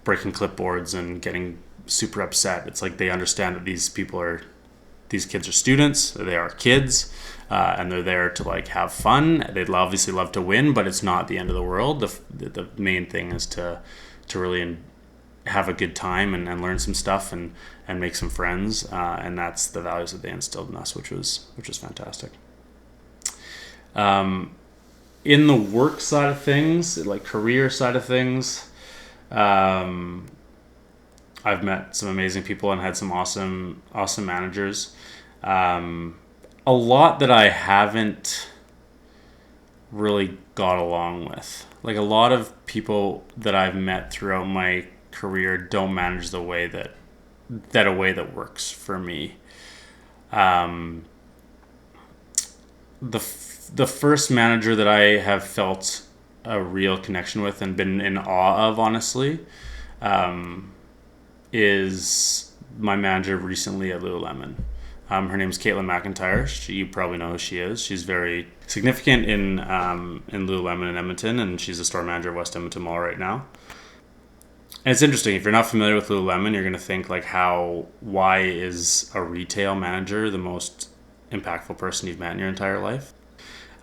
breaking clipboards and getting super upset. It's like they understand that these kids are students, they are kids, and they're there to like have fun. They'd obviously love to win, but it's not the end of the world. The main thing is to really have a good time and learn some stuff and make some friends, and that's the values that they instilled in us, which was fantastic. In the work side of things, like career side of things, I've met some amazing people and had some awesome managers. A lot that I haven't really got along with. Like a lot of people that I've met throughout my career don't manage the way that a way that works for me. The first manager that I have felt a real connection with and been in awe of, honestly, is my manager recently at Lululemon. Her name's Caitlin McIntyre. You probably know who she is. She's very significant in Lululemon in Edmonton, and she's the store manager of West Edmonton Mall right now. And it's interesting, if you're not familiar with Lululemon, you're going to think like why is a retail manager the most impactful person you've met in your entire life?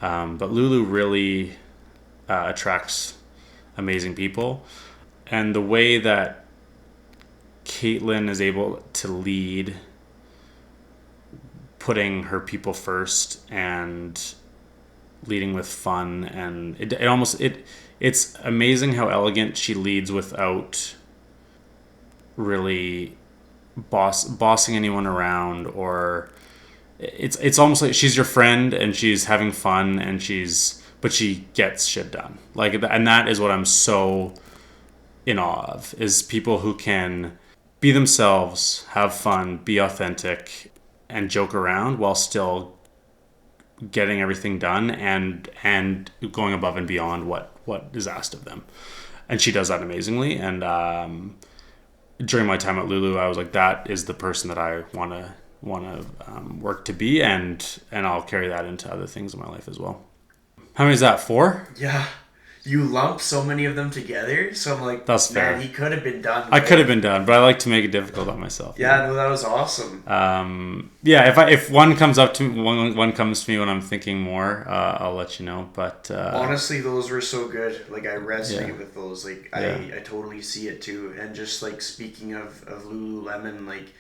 But Lulu really attracts amazing people. And the way that Caitlin is able to lead, putting her people first and leading with fun, and it's amazing how elegant she leads without really bossing anyone around, or it's almost like she's your friend and she's having fun but she gets shit done. Like, and that is what I'm so in awe of, is people who can be themselves, have fun, be authentic, and joke around while still getting everything done and going above and beyond what is asked of them. and she does that amazingly. And during my time at Lulu, I was like, that is the person that I want to work to be, and I'll carry that into other things in my life as well. How many is that? 4? Yeah. You lump so many of them together, so I'm like, that's fair. Man, he could have been done. I could have been done, but I like to make it difficult on myself. Yeah, no, that was awesome. If one comes to me when I'm thinking more, I'll let you know. But honestly, those were so good. Like, I resonate with those. Like, I totally see it too. And just like speaking of Lululemon, like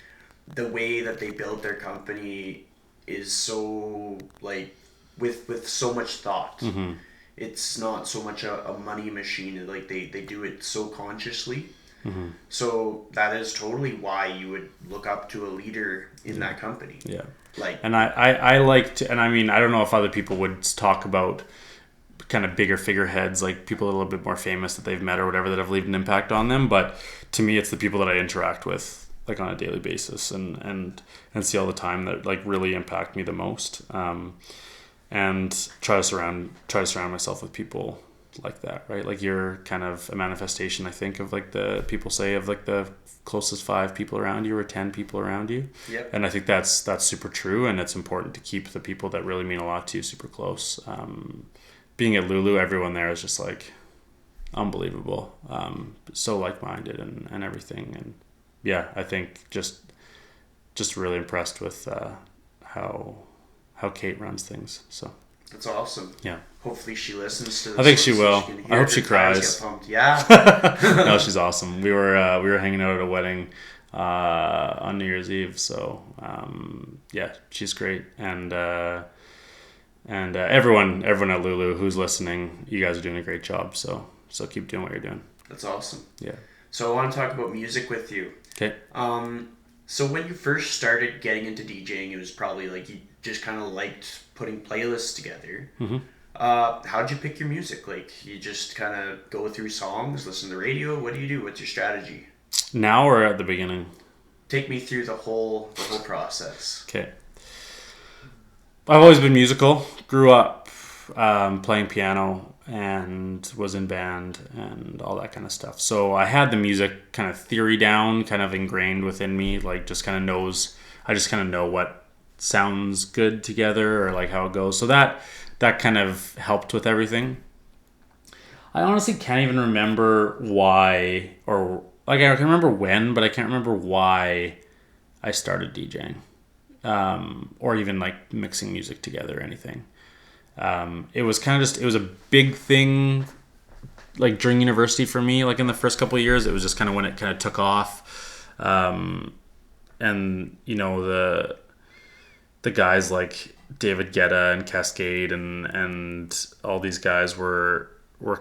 the way that they built their company is so like with so much thought. Mm-hmm. It's not so much a money machine. Like they do it so consciously. Mm-hmm. So that is totally why you would look up to a leader in that company. Yeah. Like, and I like to, and I mean, I don't know if other people would talk about kind of bigger figureheads, like people a little bit more famous that they've met or whatever that have left an impact on them. But to me, it's the people that I interact with like on a daily basis and see all the time that like really impact me the most. And try to surround myself with people like that, right? Like you're kind of a manifestation, I think, of like the people say of like the closest 5 people around you or 10 people around you. Yep. And I think that's super true, and it's important to keep the people that really mean a lot to you super close. Being at Lulu, everyone there is just like unbelievable, so like-minded and everything. And yeah, I think just really impressed with how Kate runs things. So that's awesome. Yeah. Hopefully she listens to this. I think she will. I hope she cries. Yeah. No, she's awesome. We were hanging out at a wedding on New Year's Eve. So yeah, she's great. And everyone at Lulu who's listening, you guys are doing a great job. So keep doing what you're doing. That's awesome. Yeah. So I want to talk about music with you. Okay. So when you first started getting into DJing, it was probably like you just kind of liked putting playlists together. Mm-hmm. How'd you pick your music? Like, you just kind of go through songs, listen to the radio? What do you do? What's your strategy? Now or at the beginning? Take me through the whole process. Okay. I've always been musical. Grew up playing piano and was in band and all that kind of stuff. So I had the music kind of theory down, kind of ingrained within me, like just kind of I just kind of know what sounds good together or like how it goes. So that kind of helped with everything. I honestly can't even remember why, or like I can remember when, but I can't remember why I started DJing, or even like mixing music together or anything. It was kind of it was a big thing like during university for me, like in the first couple of years. It was just kind of when it kind of took off. And you know, the guys like David Guetta and Cascade and all these guys were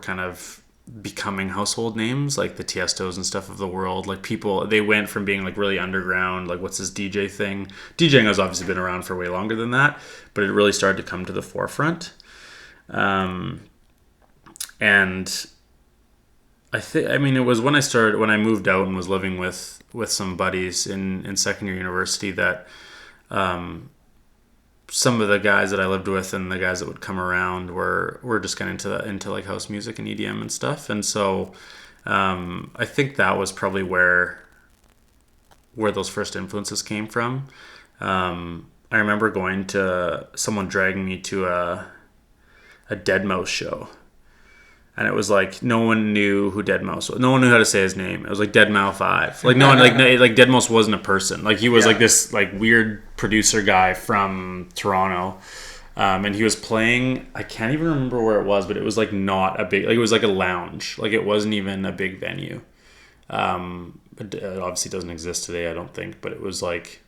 kind of becoming household names, like the Tiestos and stuff of the world. Like people, they went from being like really underground, like what's this DJ thing? DJing has obviously been around for way longer than that, but it really started to come to the forefront. And I mean, it was when I moved out and was living with some buddies in second year university that some of the guys that I lived with and the guys that would come around were just kind of into like house music and EDM and stuff. And so I think that was probably where those first influences came from. I remember going to someone dragging me to a deadmau5 show. And it was like no one knew who deadmau5 was. No one knew how to say his name. It was like deadmau5. Like no one like deadmau5 wasn't a person. Like he was like this like weird producer guy from Toronto, and he was playing. I can't even remember where it was, but it was like not a big. Like it was like a lounge. Like it wasn't even a big venue. It obviously doesn't exist today, I don't think. But it was like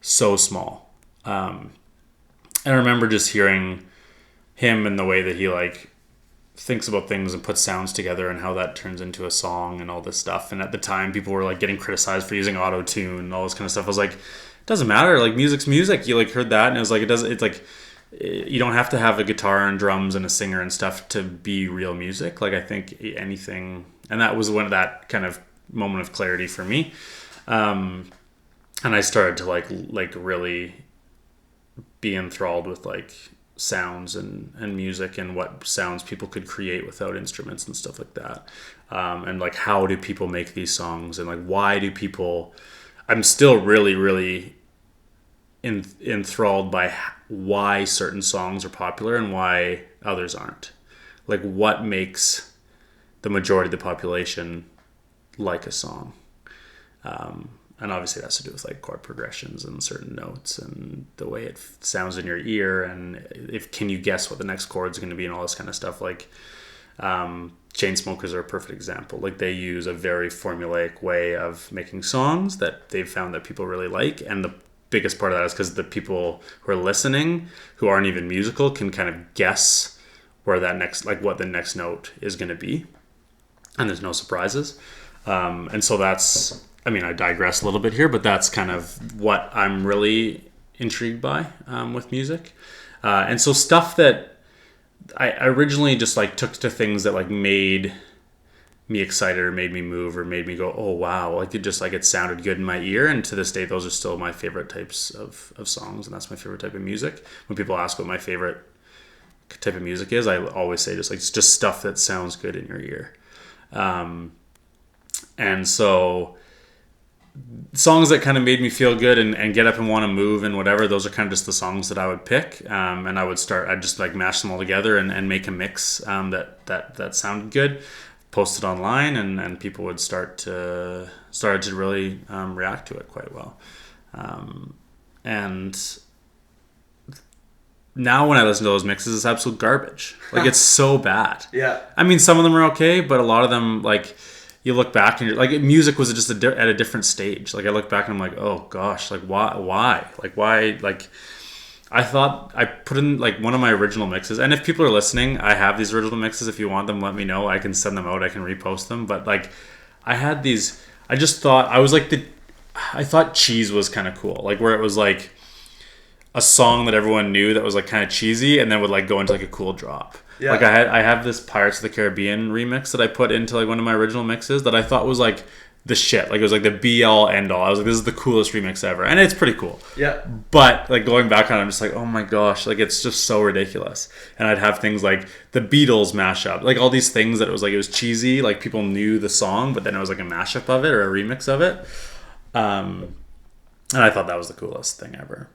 so small. And I remember just hearing him and the way that he like thinks about things and puts sounds together and how that turns into a song and all this stuff. And at the time people were like getting criticized for using auto-tune and all this kind of stuff. I was like, it doesn't matter, like music's music. You like heard that and it was like, it's like you don't have to have a guitar and drums and a singer and stuff to be real music. Like I think anything, and that was one of that kind of moment of clarity for me. And I started to like really be enthralled with like sounds and music and what sounds people could create without instruments and stuff like that. And like, how do people make these songs, and like, why do people, I'm still really, really enthralled by why certain songs are popular and why others aren't. Like, what makes the majority of the population like a song? And obviously it has to do with like chord progressions and certain notes and the way it sounds in your ear, and if can you guess what the next chord is going to be and all this kind of stuff. Like Chainsmokers are a perfect example. Like, they use a very formulaic way of making songs that they've found that people really like, and the biggest part of that is because the people who are listening, who aren't even musical, can kind of guess where that next, like what the next note is going to be, and there's no surprises. And so that's, I mean, I digress a little bit here, but that's kind of what I'm really intrigued by with music. And so stuff that I originally just like took to things that like made me excited or made me move or made me go, oh wow, like it just like it sounded good in my ear. And to this day, those are still my favorite types of songs, and that's my favorite type of music. When people ask what my favorite type of music is, I always say just like, it's just stuff that sounds good in your ear. And so songs that kind of made me feel good and get up and want to move and whatever, those are kind of just the songs that I would pick. And I'd just like mash them all together and make a mix that sounded good, post it online, and people would start to really react to it quite well. And now when I listen to those mixes, it's absolute garbage. Like, it's so bad. Yeah. I mean, some of them are okay, but a lot of them, like, you look back and you're like, music was just at a different stage. Like, I look back and I'm like, oh gosh, like why? Like, I thought I put in like one of my original mixes, and if people are listening, I have these original mixes. If you want them, let me know. I can send them out. I can repost them. But like, I had these, I just thought, I thought Cheese was kind of cool. Like, where it was like a song that everyone knew that was like kind of cheesy and then would like go into like a cool drop. Yeah. Like, I have this Pirates of the Caribbean remix that I put into like one of my original mixes that I thought was like the shit. Like, it was like the be all end all. I was like, this is the coolest remix ever, and it's pretty cool. Yeah. But like, going back on it, I'm just like, oh my gosh, like, it's just so ridiculous. And I'd have things like the Beatles mashup, like all these things that it was cheesy, like people knew the song, but then it was like a mashup of it or a remix of it. And I thought that was the coolest thing ever.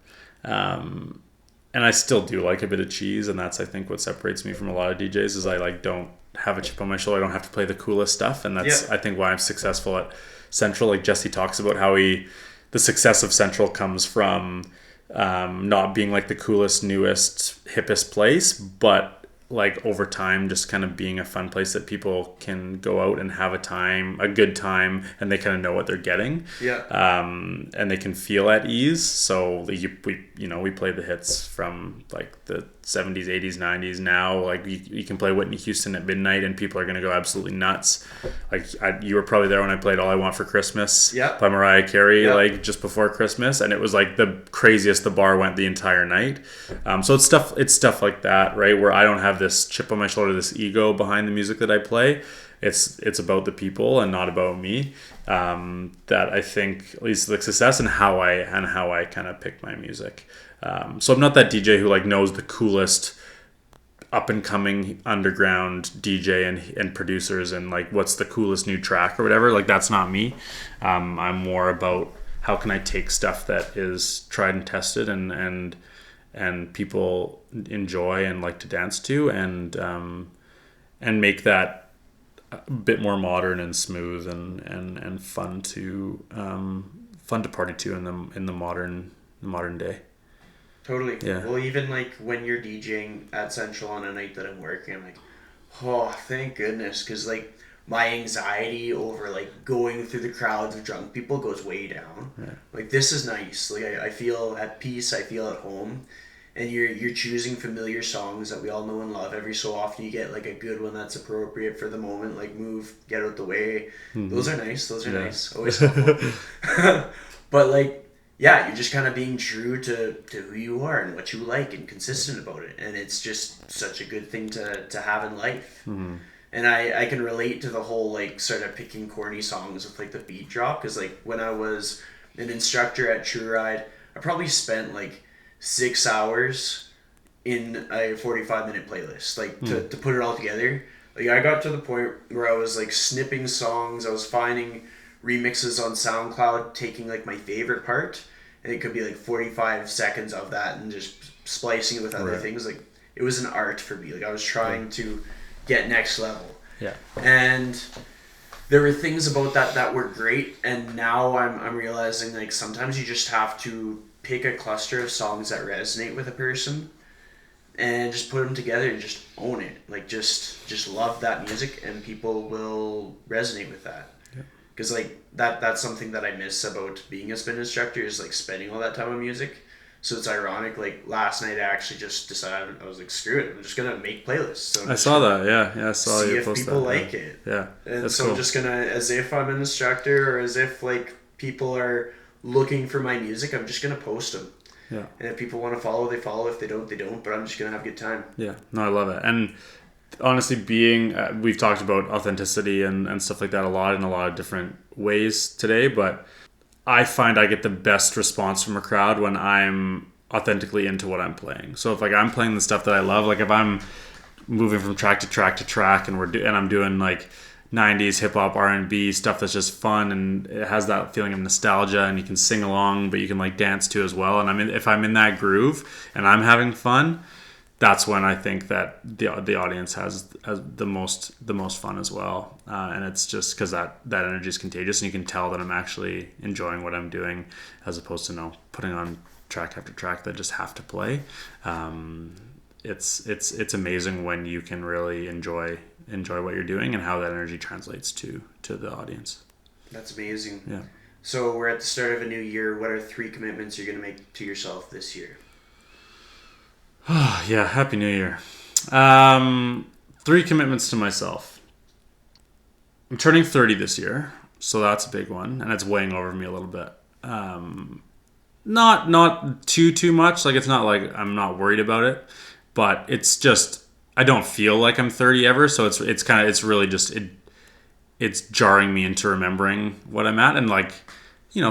And I still do like a bit of cheese, and that's, I think, what separates me from a lot of DJs is I like don't have a chip on my shoulder. I don't have to play the coolest stuff, and that's I think why I'm successful at Central. Like, Jesse talks about how the success of Central comes from not being like the coolest, newest, hippest place, but like over time just kind of being a fun place that people can go out and have a good time, and they kind of know what they're getting. And they can feel at ease. So we play the hits from like the 70s, 80s, 90s. Now like you can play Whitney Houston at midnight and people are going to go absolutely nuts. Like, you were probably there when I played All I Want for Christmas by Mariah Carey like just before Christmas, and it was like the craziest the bar went the entire night. So it's stuff like that, right, where I don't have this chip on my shoulder, this ego behind the music that I play. It's about the people and not about me. That I think leads to the success and how I kind of pick my music. So I'm not that DJ who like knows the coolest up and coming underground DJ and producers and like what's the coolest new track or whatever. Like, that's not me. I'm more about how can I take stuff that is tried and tested and people enjoy and like to dance to and make that a bit more modern and smooth and fun to party to in the modern day. Totally. Yeah. Well, even like when you're DJing at Central on a night that I'm working, I'm like, oh, thank goodness, because like my anxiety over like going through the crowds of drunk people goes way down. Yeah. Like, this is nice. Like, I feel at peace. I feel at home. And you're choosing familiar songs that we all know and love. Every so often you get like a good one that's appropriate for the moment, like Move, Get Out the Way. Mm-hmm. Those are nice. Nice. Always helpful. But like, yeah, you're just kind of being true to who you are and what you like and consistent about it. And it's just such a good thing to have in life. Mm-hmm. And I can relate to the whole like sort of picking corny songs with like the beat drop. Because like when I was an instructor at True Ride, I probably spent like 6 hours in a 45-minute playlist, like to put it all together. Like I got to the point where I was like snipping songs. I was finding remixes on SoundCloud, taking like my favorite part, and it could be like 45 seconds of that, and just splicing it with other things. Like it was an art for me. Like I was trying to get next level. Yeah. And there were things about that were great, and now I'm realizing like sometimes you just have to pick a cluster of songs that resonate with a person and just put them together and just own it. Like just love that music, and people will resonate with that. Because like that's something that I miss about being a spin instructor, is like spending all that time on music. So it's ironic, like last night I actually just decided, I was like, screw it, I'm just gonna make playlists. So I saw that, yeah, I saw you post that. See if people like it. Yeah, and that's so cool. I'm just gonna, as if I'm an instructor, or as if like people are looking for my music, I'm just gonna post them. Yeah. And if people want to follow, they follow. If they don't, they don't. But I'm just gonna have a good time. Yeah, no, I love it. And honestly, we've talked about authenticity and stuff like that a lot in a lot of different ways today, but I find I get the best response from a crowd when I'm authentically into what I'm playing. So if like I'm playing the stuff that I love, like if I'm moving from track to track to track, and I'm doing like 90s hip hop, R&B stuff that's just fun, and it has that feeling of nostalgia, and you can sing along, but you can like dance to as well. And if I'm in that groove and I'm having fun, that's when I think that the audience has the most fun as well, and it's just because that energy is contagious, and you can tell that I'm actually enjoying what I'm doing, as opposed to putting on track after track that just have to play. It's amazing when you can really enjoy what you're doing, and how that energy translates to the audience. That's amazing. Yeah. So we're at the start of a new year. What are 3 commitments you're gonna make to yourself this year? Yeah, Happy New Year. 3 commitments to myself. I'm turning 30 this year, so that's a big one, and it's weighing over me a little bit. Not too much. Like, it's not like I'm not worried about it, but it's just I don't feel like I'm 30 ever, so it's really just it's jarring me into remembering what I'm at, and like,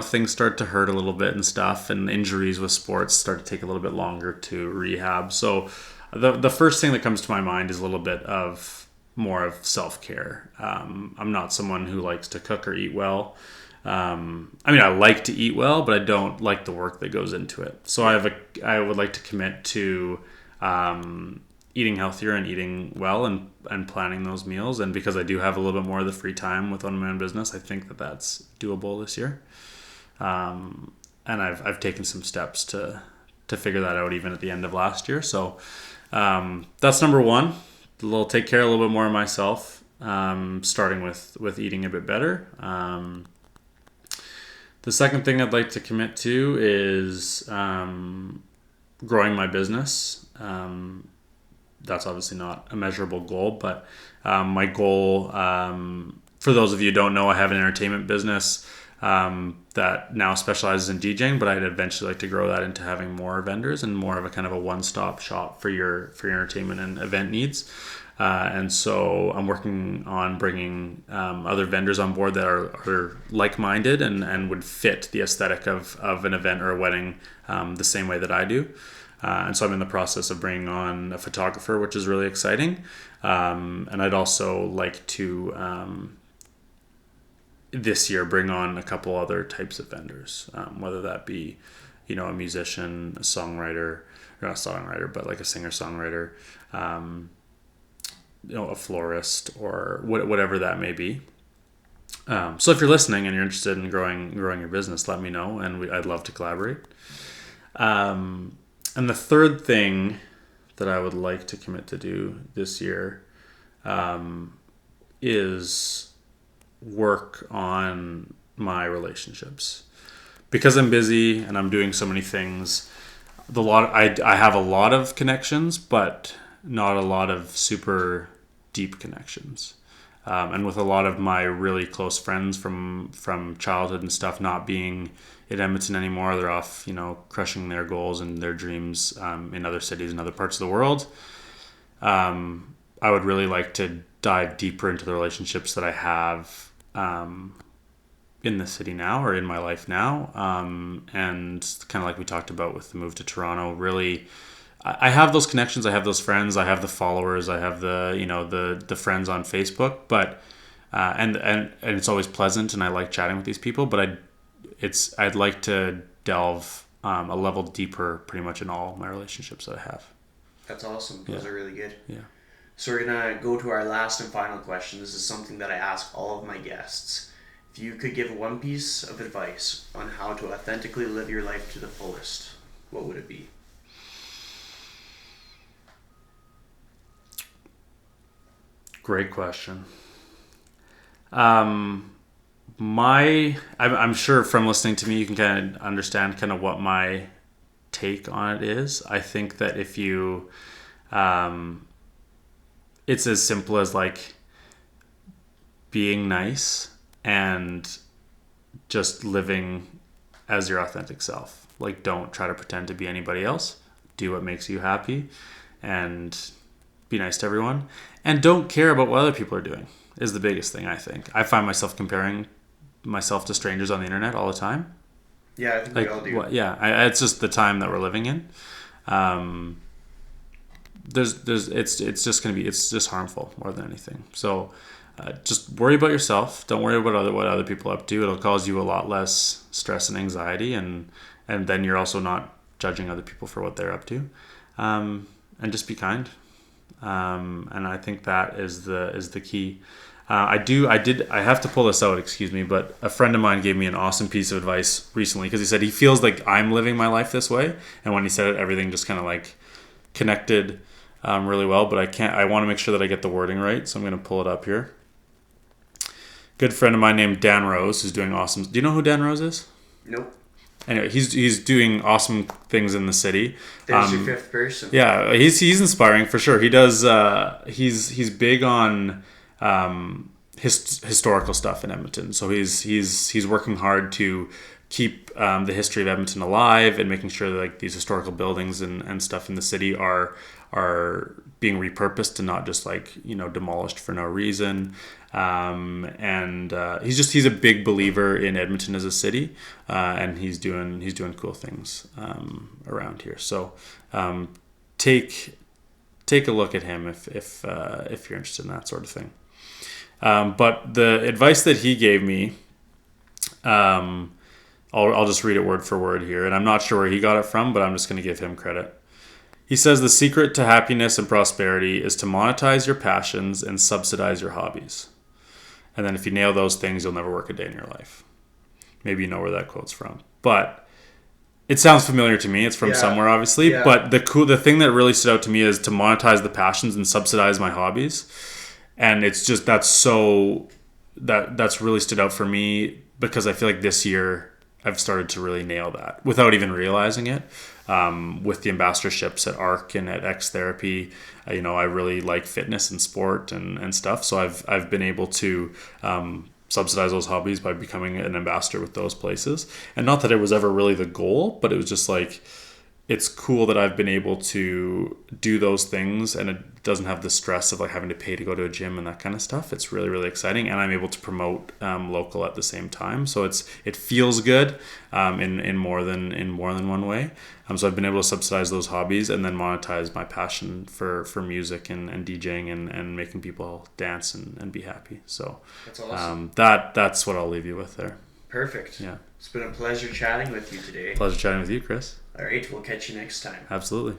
things start to hurt a little bit and stuff, and injuries with sports start to take a little bit longer to rehab. So the first thing that comes to my mind is a little bit of more of self-care. I'm not someone who likes to cook or eat well. I like to eat well, but I don't like the work that goes into it. So I would like to commit to eating healthier and eating well, and planning those meals. And because I do have a little bit more of the free time with owning my own business, I think that that's doable this year. And I've taken some steps to figure that out even at the end of last year. So that's number 1. Take care a little bit more of myself, starting with eating a bit better. The second thing I'd like to commit to is growing my business. That's obviously not a measurable goal, but my goal, for those of you who don't know, I have an entertainment business that now specializes in DJing, but I'd eventually like to grow that into having more vendors and more of a kind of a one-stop shop for your entertainment and event needs. And so I'm working on bringing other vendors on board that are like-minded and would fit the aesthetic of an event or a wedding the same way that I do. And so I'm in the process of bringing on a photographer, which is really exciting. And I'd also like to this year bring on a couple other types of vendors, whether that be, a musician, a songwriter, or not a songwriter, but like a singer-songwriter, a florist, or whatever that may be. So if you're listening and you're interested in growing your business, let me know, and I'd love to collaborate. And the third thing that I would like to commit to do this year is work on my relationships. Because I'm busy and I'm doing so many things, I have a lot of connections, but not a lot of super deep connections. And with a lot of my really close friends from childhood and stuff not being in Edmonton anymore, they're off, crushing their goals and their dreams in other cities and other parts of the world. I would really like to dive deeper into the relationships that I have in the city now, or in my life now. And kind of like we talked about with the move to Toronto, really I have those connections, I have those friends, I have the followers, I have the friends on Facebook, but and it's always pleasant, and I like chatting with these people, but I'd like to delve a level deeper pretty much in all my relationships that I have. That's awesome. Those are really good. Yeah. So we're going to go to our last and final question. This is something that I ask all of my guests. If you could give one piece of advice on how to authentically live your life to the fullest, what would it be? Great question. I'm sure from listening to me, you can kind of understand kind of what my take on it is. I think that if you, it's as simple as like being nice and just living as your authentic self. Like, don't try to pretend to be anybody else. Do what makes you happy and be nice to everyone. And don't care about what other people are doing is the biggest thing, I think. I find myself comparing myself to strangers on the internet all the time. Yeah, I think we all do. It's just the time that we're living in. It's just harmful more than anything. So just worry about yourself. Don't worry about what other people are up to. It'll cause you a lot less stress and anxiety, and then you're also not judging other people for what they're up to. And just be kind. And I think that is the key. I have to pull this out, excuse me, but a friend of mine gave me an awesome piece of advice recently, because he said he feels like I'm living my life this way, and when he said it, everything just kind of like connected really well, but I want to make sure that I get the wording right, so I'm going to pull it up here. Good friend of mine named Dan Rose, who's doing awesome. Do you know who Dan Rose is? Nope. Anyway, he's doing awesome things in the city. There's your fifth person. Yeah, he's inspiring for sure. He does. He's big on historical stuff in Edmonton. So he's working hard to keep the history of Edmonton alive, and making sure that like these historical buildings and stuff in the city are being repurposed and not just like demolished for no reason. He's a big believer in Edmonton as a city, and he's doing cool things around here. So take a look at him if you're interested in that sort of thing. But the advice that he gave me, I'll just read it word for word here, and I'm not sure where he got it from, but I'm just going to give him credit. He says the secret to happiness and prosperity is to monetize your passions and subsidize your hobbies. And then if you nail those things, you'll never work a day in your life. Maybe you know where that quote's from. But it sounds familiar to me. It's from somewhere, obviously. Yeah. But the thing that really stood out to me is to monetize the passions and subsidize my hobbies. And it's just that's really stood out for me, because I feel like this year I've started to really nail that without even realizing it. With the ambassadorships at ARC and at X Therapy, I really like fitness and sport and stuff. So I've been able to subsidize those hobbies by becoming an ambassador with those places. And not that it was ever really the goal, but it was just like, it's cool that I've been able to do those things, and it doesn't have the stress of like having to pay to go to a gym and that kind of stuff. It's really, really exciting, and I'm able to promote local at the same time. So it feels good in more than one way. So I've been able to subsidize those hobbies and then monetize my passion for music and DJing and making people dance and be happy. So that's awesome. That's what I'll leave you with there. Perfect. Yeah. It's been a pleasure chatting with you today. Pleasure chatting with you, Chris. All right, we'll catch you next time. Absolutely.